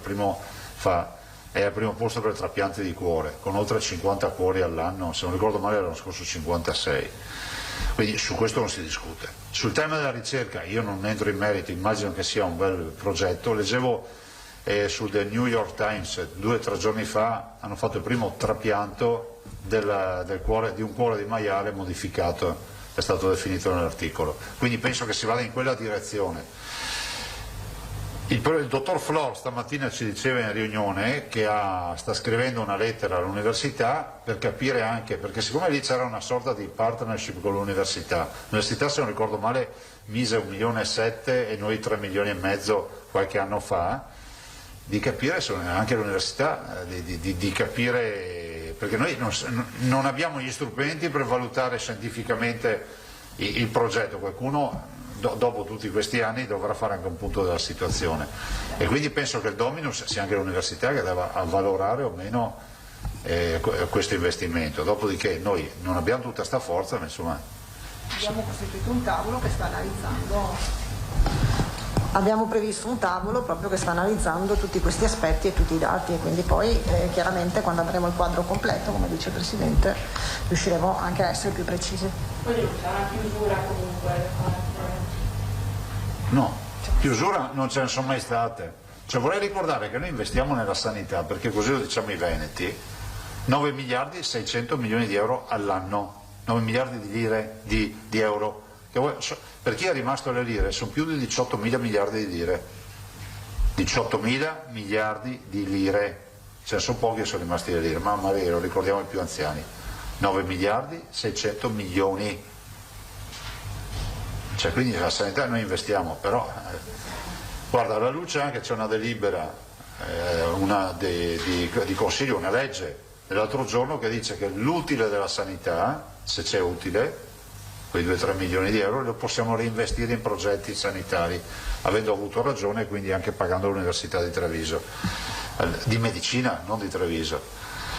primo posto per trapianti di cuore, con oltre 50 cuori all'anno, se non ricordo male l'anno scorso 56. Quindi su questo non si discute. Sul tema della ricerca io non entro in merito, immagino che sia un bel progetto. Leggevo sul The New York Times 2 o 3 giorni fa hanno fatto il primo trapianto di un cuore di maiale modificato, è stato definito nell'articolo. Quindi penso che si vada in quella direzione. Il dottor Flor stamattina ci diceva in riunione che sta scrivendo una lettera all'università per capire anche, perché siccome lì c'era una sorta di partnership con l'università, l'università, se non ricordo male, mise 1,7 milioni e noi 3,5 milioni qualche anno fa, di capire, anche l'università, di capire, perché noi non abbiamo gli strumenti per valutare scientificamente il progetto, qualcuno dopo tutti questi anni dovrà fare anche un punto della situazione, e quindi penso che il dominus sia anche l'università che deve valorare o meno questo investimento. Dopodiché noi non abbiamo tutta sta forza, ma insomma abbiamo costituito un tavolo che sta analizzando, abbiamo previsto un tavolo proprio che sta analizzando tutti questi aspetti e tutti i dati, e quindi poi chiaramente quando avremo il quadro completo, come dice il Presidente, riusciremo anche a essere più precisi. Quindi c'è una chiusura comunque. No, chiusura non ce ne sono mai state. Cioè, vorrei ricordare che noi investiamo nella sanità, perché così lo diciamo i veneti, 9 miliardi e 600 milioni di euro all'anno, 9 miliardi di lire di euro, che per chi è rimasto alle lire sono più di 18 mila miliardi di lire, 18 mila miliardi di lire, ce ne sono pochi che sono rimasti alle lire, ma magari lo ricordiamo i più anziani, 9 miliardi 600 milioni. Cioè, quindi la sanità noi investiamo, però guarda, alla luce anche c'è una delibera di consiglio, una legge dell'altro giorno che dice che l'utile della sanità, se c'è utile, quei 2-3 milioni di euro, lo possiamo reinvestire in progetti sanitari, avendo avuto ragione, e quindi anche pagando l'Università di Treviso, di medicina, non di Treviso,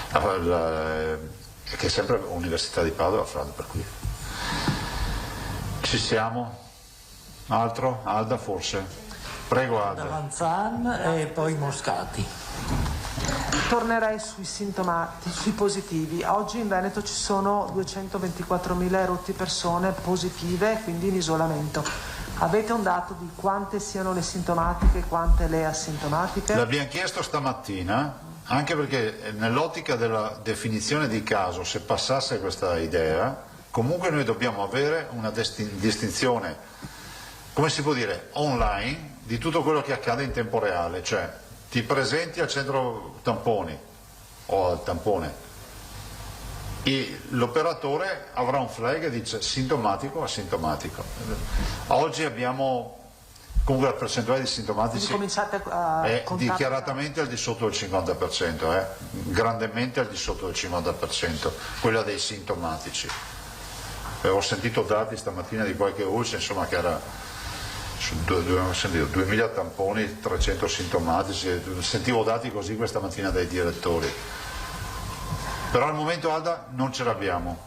che è sempre Università di Padova, per cui. Ci siamo? Altro? Alda forse? Prego Alda. Lanzan e poi Moscati. Tornerei sui sintomatici, sui positivi. Oggi in Veneto ci sono 224.000 erotti persone positive, quindi in isolamento. Avete un dato di quante siano le sintomatiche e quante le asintomatiche? L'abbiamo chiesto stamattina, anche perché nell'ottica della definizione di caso, se passasse questa idea, comunque noi dobbiamo avere una distinzione, come si può dire, online, di tutto quello che accade in tempo reale, cioè ti presenti al centro tamponi o al tampone, l'operatore avrà un flag e dice sintomatico o asintomatico. Oggi abbiamo Comunque la percentuale di sintomatici cominciate a è contare... dichiaratamente al di sotto del 50%, grandemente al di sotto del 50%, quella dei sintomatici. Ho sentito dati stamattina di qualche ULSS, insomma, che era su 2000 tamponi, 300 sintomatici, sentivo dati così questa mattina dai direttori. Però al momento, Alda, non ce l'abbiamo.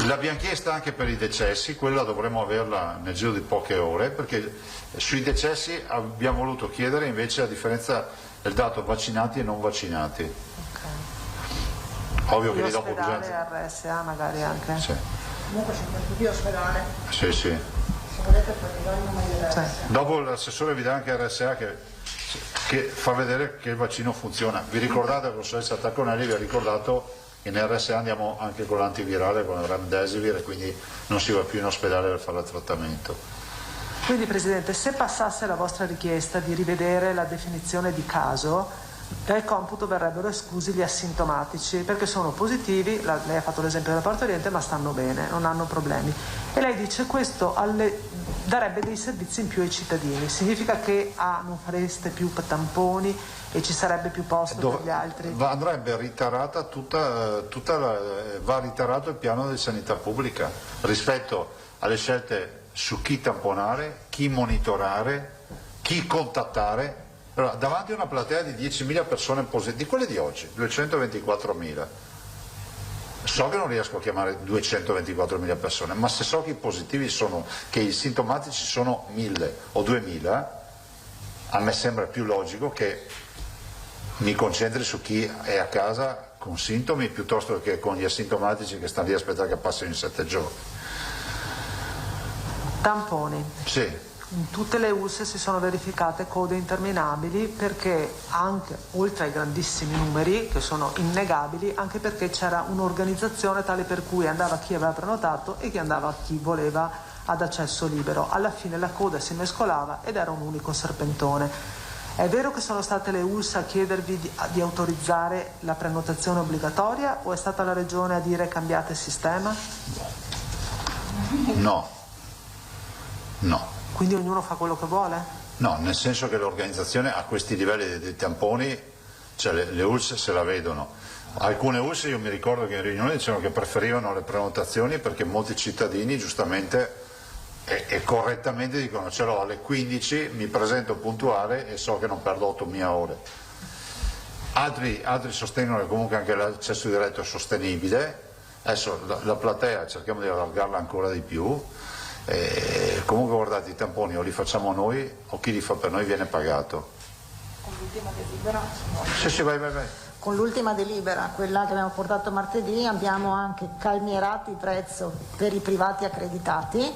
L'abbiamo chiesta anche per i decessi, quella dovremmo averla nel giro di poche ore, perché sui decessi abbiamo voluto chiedere invece la differenza del dato vaccinati e non vaccinati. Okay. Ovvio che dopo bisogna... RSA magari anche? Sì. Comunque c'è un di ospedale. Sì, sì. Se volete poi vi do il numero di RSA. Dopo l'assessore vi dà anche RSA che fa vedere che il vaccino funziona. Vi ricordate, la professoressa Tacconelli vi ha ricordato che in RSA andiamo anche con l'antivirale, con il Remdesivir, e quindi non si va più in ospedale per fare il trattamento. Quindi Presidente, se passasse la vostra richiesta di rivedere la definizione di caso, dal computo verrebbero esclusi gli asintomatici, perché sono positivi, lei ha fatto l'esempio della partoriente, ma stanno bene, non hanno problemi. E lei dice questo darebbe dei servizi in più ai cittadini, significa che non fareste più tamponi e ci sarebbe più posto per gli altri? Andrebbe ritarata va ritarato il piano di sanità pubblica rispetto alle scelte su chi tamponare, chi monitorare, chi contattare. Allora, davanti a una platea di 10.000 persone positive, di quelle di oggi, 224.000, so che non riesco a chiamare 224.000 persone, ma se so che i positivi che i sintomatici sono 1.000 o 2.000, a me sembra più logico che mi concentri su chi è a casa con sintomi piuttosto che con gli asintomatici che stanno lì a aspettare che passino in 7 giorni. Tamponi. Sì. In tutte le ULSS si sono verificate code interminabili, perché anche oltre ai grandissimi numeri che sono innegabili, anche perché c'era un'organizzazione tale per cui andava chi aveva prenotato e chi andava chi voleva ad accesso libero. Alla fine la coda si mescolava ed era un unico serpentone. È vero che sono state le ULSS a chiedervi di autorizzare la prenotazione obbligatoria, o è stata la Regione a dire cambiate il sistema? No. Quindi ognuno fa quello che vuole? No, nel senso che l'organizzazione a questi livelli dei tamponi, cioè le ULSS se la vedono. Alcune ULSS, io mi ricordo che in riunione dicevano che preferivano le prenotazioni perché molti cittadini giustamente e correttamente dicono ce l'ho alle 15, mi presento puntuale e so che non perdo 8.000 ore. Altri sostengono che comunque anche l'accesso diretto è sostenibile. Adesso la platea cerchiamo di allargarla ancora di più. Comunque guardate, i tamponi o li facciamo noi o chi li fa per noi viene pagato. Con l'ultima delibera? Sì, vai. Con l'ultima delibera, quella che abbiamo portato martedì, abbiamo anche calmierato il prezzo per i privati accreditati,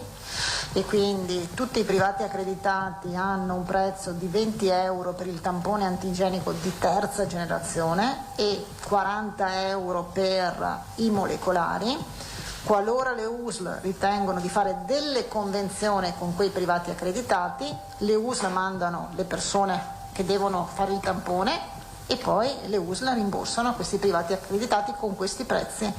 e quindi tutti i privati accreditati hanno un prezzo di 20 euro per il tampone antigenico di terza generazione e 40 euro per i molecolari. Qualora le USL ritengono di fare delle convenzioni con quei privati accreditati, le USL mandano le persone che devono fare il tampone e poi le USL rimborsano a questi privati accreditati con questi prezzi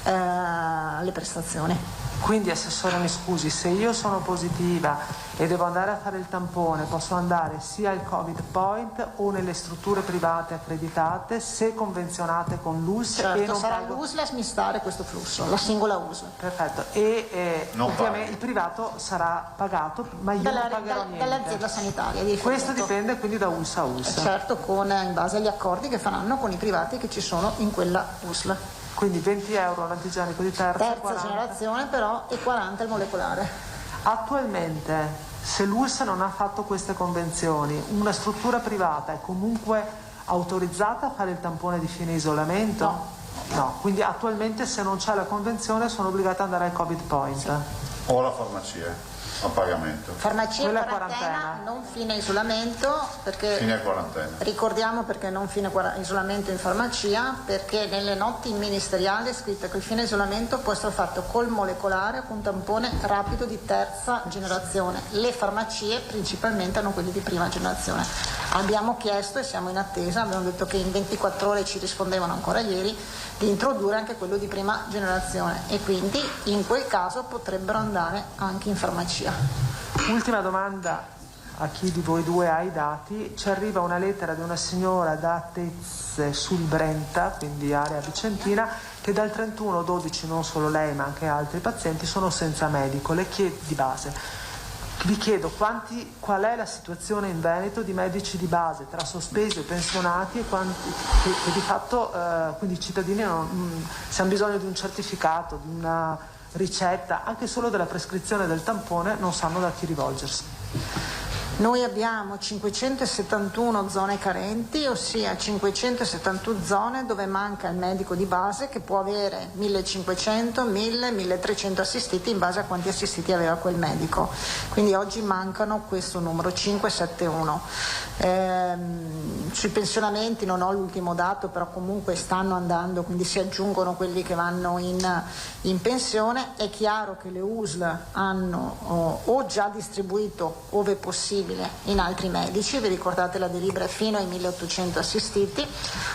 le prestazioni. Quindi, Assessore, mi scusi, se io sono positiva e devo andare a fare il tampone, posso andare sia al Covid Point o nelle strutture private accreditate, se convenzionate con l'USL? Certo, e non sarà pago... l'USL a smistare questo flusso, la singola USL. Perfetto, e ovviamente il privato sarà pagato, ma io non pagherò niente. Dall'azienda sanitaria. Questo dipende quindi da ULSS a ULSS? Certo, in base agli accordi che faranno con i privati che ci sono in quella USL. Quindi 20 euro l'antigenico di terza generazione però e 40 il molecolare. Attualmente, se l'ULSS non ha fatto queste convenzioni, una struttura privata è comunque autorizzata a fare il tampone di fine isolamento? No. Quindi attualmente, se non c'è la convenzione, sono obbligata ad andare al Covid Point? O alla farmacia a pagamento. Farmacia in quarantena, non fine isolamento, perché fine quarantena. Ricordiamo perché non fine isolamento in farmacia, perché nelle notti ministeriali è scritto che il fine isolamento può essere fatto col molecolare o con un tampone rapido di terza generazione. Le farmacie principalmente hanno quelli di prima generazione. Abbiamo chiesto e siamo in attesa, abbiamo detto che in 24 ore ci rispondevano ancora ieri, di introdurre anche quello di prima generazione e quindi in quel caso potrebbero andare anche in farmacia. Ultima domanda a chi di voi due ha i dati, ci arriva una lettera di una signora da Tezze sul Brenta, quindi area vicentina, che dal 31/12 non solo lei ma anche altri pazienti sono senza medico. Le chiedo di base. Vi chiedo qual è la situazione in Veneto di medici di base tra sospesi o pensionati e che di fatto quindi i cittadini se hanno bisogno di un certificato, di una ricetta, anche solo della prescrizione del tampone, non sanno da chi rivolgersi. Noi abbiamo 571 zone carenti, ossia 571 zone dove manca il medico di base che può avere 1500, 1000, 1300 assistiti in base a quanti assistiti aveva quel medico. Quindi oggi mancano questo numero 571. Sui pensionamenti non ho l'ultimo dato, però comunque stanno andando, quindi si aggiungono quelli che vanno in pensione. È chiaro che le USL hanno o già distribuito, ove possibile, in altri medici, vi ricordate la delibera fino ai 1800 assistiti,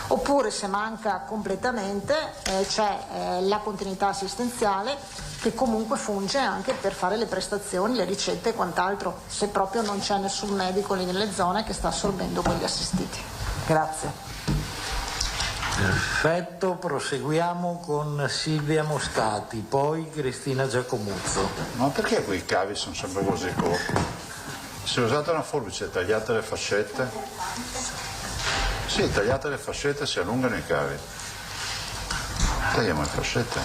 oppure se manca completamente c'è la continuità assistenziale che comunque funge anche per fare le prestazioni, le ricette e quant'altro, se proprio non c'è nessun medico lì nelle zone che sta assorbendo quegli assistiti. Grazie. Perfetto, proseguiamo con Silvia Moscati, poi Cristina Giacomuzzo. Ma perché quei cavi sono sempre così corti? Se usate una forbice tagliate le fascette, sì, tagliate le fascette, si allungano i cavi. Tagliamo le fascette.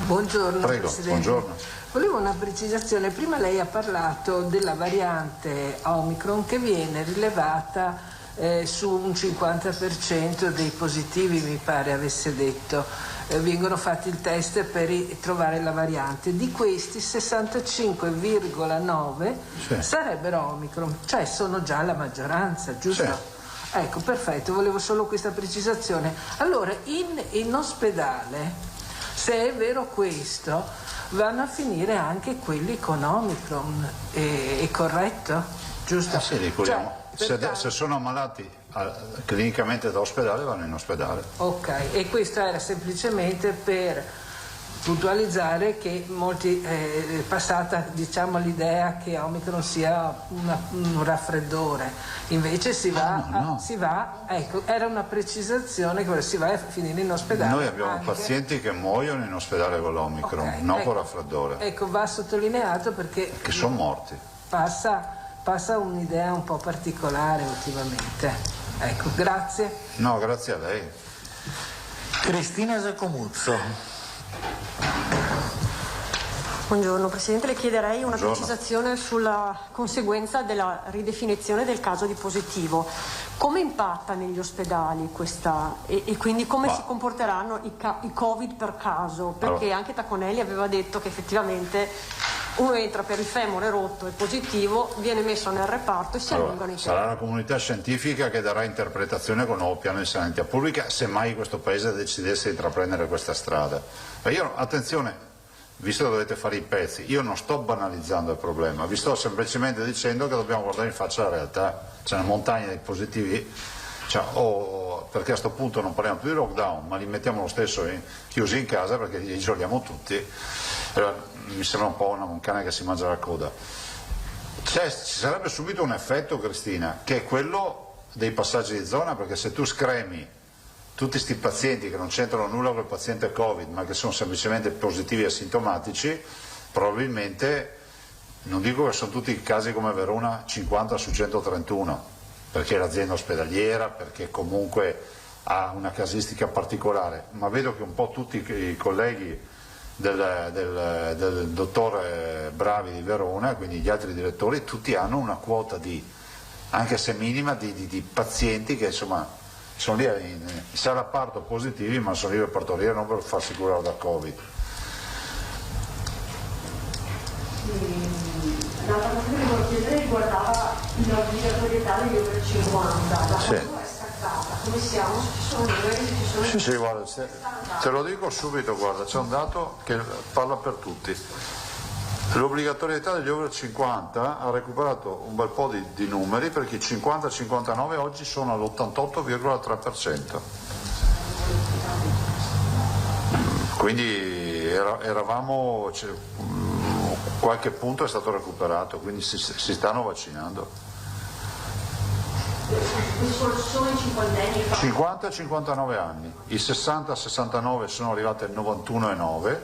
Buongiorno. Prego, Presidente. buongiorno. Volevo una precisazione. Prima lei ha parlato della variante Omicron che viene rilevata su un 50% dei positivi, mi pare avesse detto. Vengono fatti il test per trovare la variante. Di questi 65,9 sarebbero Omicron, cioè sono già la maggioranza, giusto? Sì. Ecco, perfetto, volevo solo questa precisazione. Allora, in ospedale, se è vero questo, vanno a finire anche quelli con Omicron, è corretto? Giusto? Sì, li curiamo. Se sono ammalati clinicamente da ospedale, vanno in ospedale. Ok, e questo era semplicemente per puntualizzare che molti è passata, diciamo, l'idea che Omicron sia un raffreddore, invece si va, ecco, era una precisazione che si va a finire in ospedale. Noi abbiamo pazienti che muoiono in ospedale con l'Omicron, non con raffreddore. Ecco, va sottolineato perché che sono morti. Passa un'idea un po' particolare ultimamente. Ecco, grazie. No, grazie a lei. Cristina Giacomuzzo. Buongiorno Presidente, le chiederei una precisazione sulla conseguenza della ridefinizione del caso di positivo. Come impatta negli ospedali questa e quindi come si comporteranno i Covid per caso? Perché anche Taconelli aveva detto che effettivamente uno entra per il femore rotto, è positivo, viene messo nel reparto e si allungano i tempi. Sarà la comunità scientifica che darà interpretazione con il nuovo piano di sanità pubblica, se mai questo Paese decidesse di intraprendere questa strada. Ma io, attenzione, visto che dovete fare i pezzi, io non sto banalizzando il problema, vi sto semplicemente dicendo che dobbiamo guardare in faccia la realtà. C'è una montagna di positivi, perché a questo punto non parliamo più di lockdown, ma li mettiamo lo stesso chiusi in casa perché li isoliamo tutti. Allora, mi sembra un po' un cane che si mangia la coda. Ci sarebbe subito un effetto, Cristina, che è quello dei passaggi di zona, perché se tu scremi tutti questi pazienti che non c'entrano nulla con il paziente Covid, ma che sono semplicemente positivi asintomatici, probabilmente, non dico che sono tutti casi come Verona 50 su 131, perché è l'azienda ospedaliera, perché comunque ha una casistica particolare, ma vedo che un po' tutti i colleghi del dottore Bravi di Verona, quindi gli altri direttori, tutti hanno una quota anche se minima, di pazienti che insomma sono lì in sala parto positivi, ma sono lì per partorire, non per farsi curare da Covid. L'altra cosa che volevo chiedere riguardava l'obbligatorietà degli over 50. Sì. Come siamo? Ci sono numeri? Sì, guarda, te lo dico subito, guarda, c'è un dato che parla per tutti. L'obbligatorietà degli over 50 ha recuperato un bel po' di numeri, perché i 50-59 oggi sono all'88,3%. Quindi eravamo, qualche punto è stato recuperato, quindi si stanno vaccinando. Sono i cinquantenni. 50 e 59 anni, i 60-69 sono arrivati al 91,9.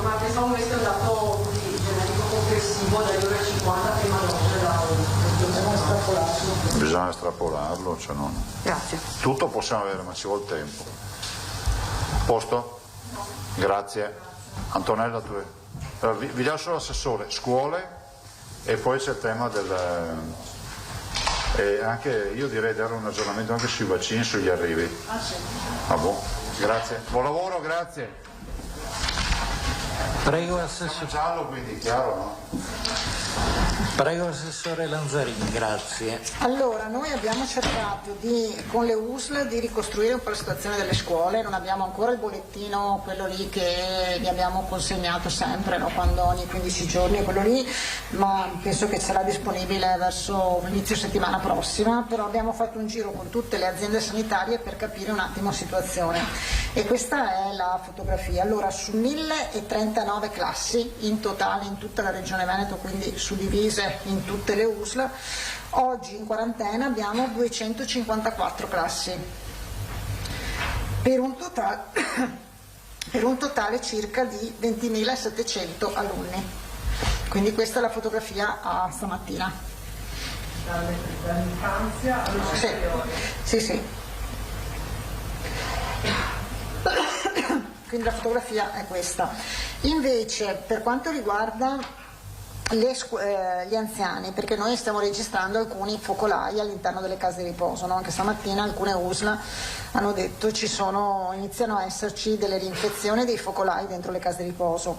Ma pensavo questo è un dato generico complessivo dagli over 50 prima dose. Bisogna estrapolarlo, cioè non. Grazie. Tutto possiamo avere, ma ci vuole tempo. Posto? No. Grazie. Antonella, tu. Vi lascio l'assessore, scuole, e poi c'è il tema del. E anche io direi dare un aggiornamento anche sui vaccini, sugli arrivi. Ah sì. Ah, boh. Grazie. Buon lavoro, grazie. Prego assessore. Giallo, quindi chiaro, no? Prego assessore Lanzarini, grazie. Allora, noi abbiamo cercato con le USL di ricostruire un po' la situazione delle scuole, non abbiamo ancora il bollettino, quello lì che vi abbiamo consegnato sempre, no? Quando ogni 15 giorni è quello lì, ma penso che sarà disponibile verso l'inizio settimana prossima, però abbiamo fatto un giro con tutte le aziende sanitarie per capire un attimo la situazione. E questa è la fotografia. Allora, su 1039 classi in totale in tutta la regione Veneto, quindi suddivise in tutte le USL, oggi in quarantena abbiamo 254 classi per un totale circa di 20.700 alunni. Quindi questa è la fotografia a stamattina. Dall'infanzia allo superiore. Sì. Quindi la fotografia è questa. Invece per quanto riguarda gli anziani, perché noi stiamo registrando alcuni focolai all'interno delle case di riposo, no? Anche stamattina alcune USL hanno detto iniziano a esserci delle rinfezioni dei focolai dentro le case di riposo.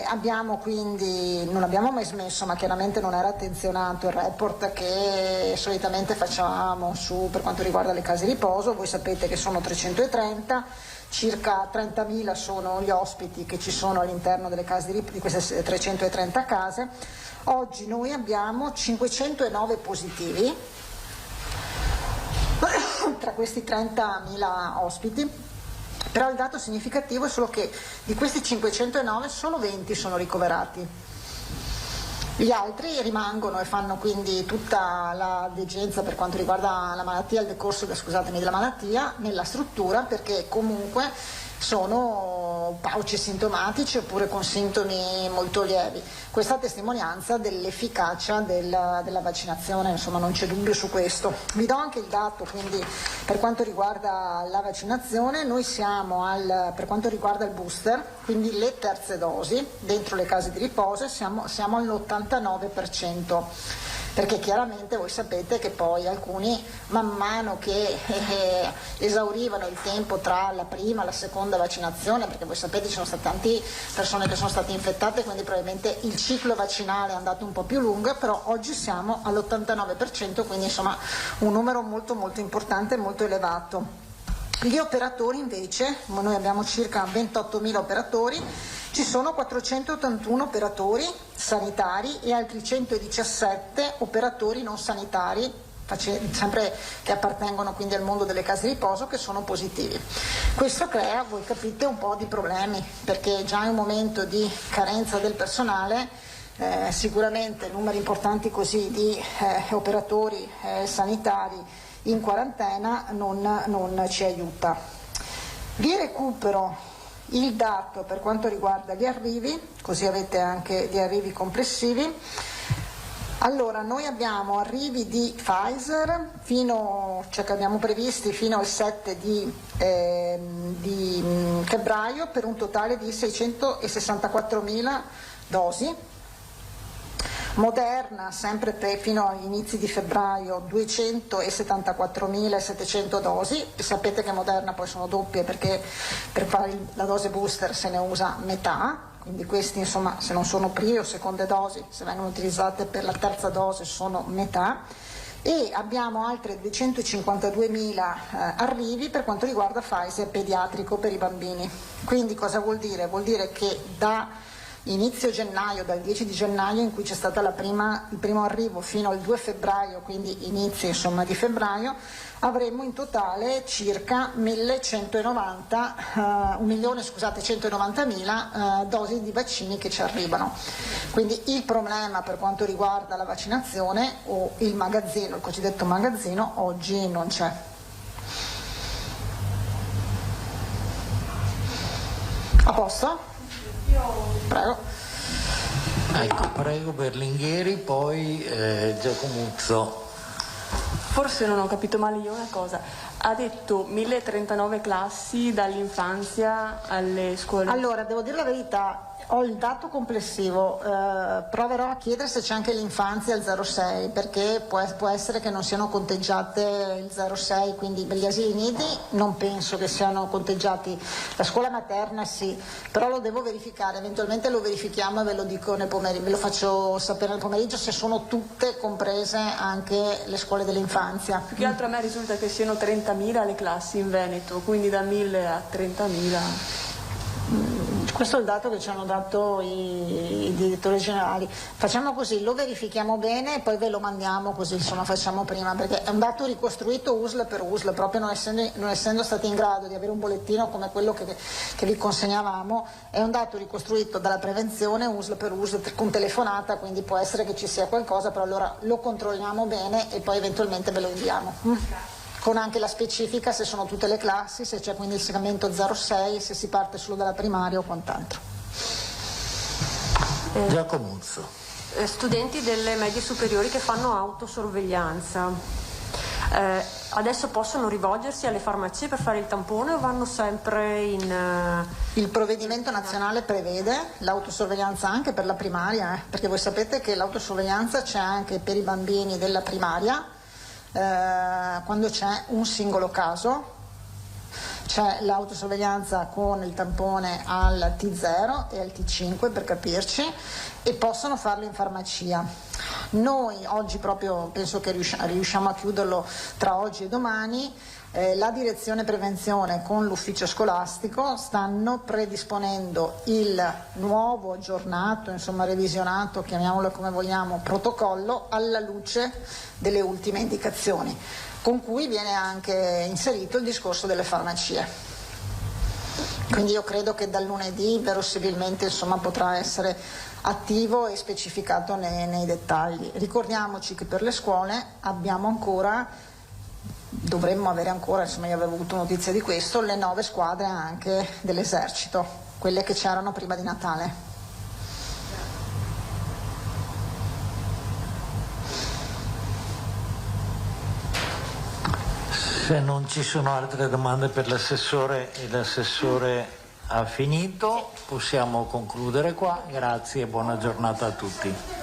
Abbiamo quindi, non abbiamo mai smesso, ma chiaramente non era attenzionato il report che solitamente facciamo per quanto riguarda le case di riposo. Voi sapete che sono 330, circa 30.000 sono gli ospiti che ci sono all'interno delle case di queste 330 case. Oggi noi abbiamo 509 positivi tra questi 30.000 ospiti, però il dato significativo è solo che di questi 509 solo 20 sono ricoverati. Gli altri rimangono e fanno quindi tutta la degenza per quanto riguarda la malattia, il decorso della malattia nella struttura, perché comunque sono pauci sintomatici oppure con sintomi molto lievi. Questa è testimonianza dell'efficacia della vaccinazione, insomma non c'è dubbio su questo. Vi do anche il dato, quindi per quanto riguarda la vaccinazione, noi siamo per quanto riguarda il booster, quindi le terze dosi dentro le case di riposo, siamo all'89%. Perché chiaramente voi sapete che poi alcuni man mano che esaurivano il tempo tra la prima e la seconda vaccinazione, perché voi sapete ci sono state tante persone che sono state infettate, quindi probabilmente il ciclo vaccinale è andato un po' più lungo, però oggi siamo all'89%, quindi insomma un numero molto molto importante e molto elevato. Gli operatori invece, noi abbiamo circa 28.000 operatori, ci sono 481 operatori sanitari e altri 117 operatori non sanitari, sempre che appartengono quindi al mondo delle case di riposo, che sono positivi. Questo crea, voi capite, un po' di problemi, perché già in un momento di carenza del personale sicuramente numeri importanti così di operatori sanitari in quarantena non ci aiuta. Vi recupero il dato per quanto riguarda gli arrivi, così avete anche gli arrivi complessivi. Allora, noi abbiamo arrivi di Pfizer che abbiamo previsti fino al 7 di febbraio per un totale di 664.000 dosi. Moderna, sempre fino agli inizi di febbraio, 274.700 dosi. Sapete che Moderna poi sono doppie, perché per fare la dose booster se ne usa metà, quindi questi insomma se non sono prime o seconde dosi, se vengono utilizzate per la terza dose sono metà. E abbiamo altre 252.000 arrivi per quanto riguarda Pfizer pediatrico per i bambini. Quindi cosa vuol dire? Vuol dire che da inizio gennaio, dal 10 di gennaio in cui c'è stata il primo arrivo fino al 2 febbraio, quindi inizi insomma di febbraio, avremmo in totale circa 1.190.000 dosi di vaccini che ci arrivano. Quindi il problema per quanto riguarda la vaccinazione o il magazzino, il cosiddetto magazzino, oggi non c'è. A posto? Prego. Ecco, prego Berlinghieri, poi Giacomuzzo. Forse non ho capito male io una cosa. Ha detto 1039 classi dall'infanzia alle scuole. Allora, devo dire la verità, ho il dato complessivo, proverò a chiedere se c'è anche l'infanzia al 06, perché può essere che non siano conteggiate il 06, quindi gli asili nidi non penso che siano conteggiati, la scuola materna sì, però lo devo verificare, eventualmente lo verifichiamo e ve lo dico nel pomeriggio, ve lo faccio sapere nel pomeriggio se sono tutte comprese anche le scuole dell'infanzia. Più che altro a me risulta che siano 30.000 le classi in Veneto, quindi da 1.000 a 30.000. Questo è il dato che ci hanno dato i direttori generali. Facciamo così, lo verifichiamo bene e poi ve lo mandiamo, così insomma facciamo prima, perché è un dato ricostruito USL per USL, proprio non essendo stati in grado di avere un bollettino come quello che vi consegnavamo, è un dato ricostruito dalla prevenzione USL per USL con telefonata, quindi può essere che ci sia qualcosa, però allora lo controlliamo bene e poi eventualmente ve lo inviamo. Con anche la specifica se sono tutte le classi, se c'è quindi il segmento 06, se si parte solo dalla primaria o quant'altro. Giacomuzzo. Studenti delle medie superiori che fanno autosorveglianza, adesso possono rivolgersi alle farmacie per fare il tampone o vanno sempre in... Il provvedimento nazionale prevede l'autosorveglianza anche per la primaria, perché voi sapete che l'autosorveglianza c'è anche per i bambini della primaria, quando c'è un singolo caso, c'è l'autosorveglianza con il tampone al T0 e al T5 per capirci, e possono farlo in farmacia. Noi oggi proprio penso che riusciamo a chiuderlo tra oggi e domani. La direzione prevenzione con l'ufficio scolastico stanno predisponendo il nuovo aggiornato, insomma revisionato, chiamiamolo come vogliamo, protocollo alla luce delle ultime indicazioni, con cui viene anche inserito il discorso delle farmacie. Quindi io credo che dal lunedì verosimilmente insomma potrà essere attivo e specificato nei dettagli. Ricordiamoci che per le scuole dovremmo avere ancora, insomma io avevo avuto notizia di questo, le 9 squadre anche dell'esercito, quelle che c'erano prima di Natale. Se non ci sono altre domande per l'assessore e l'assessore ha finito, possiamo concludere qua. Grazie e buona giornata a tutti.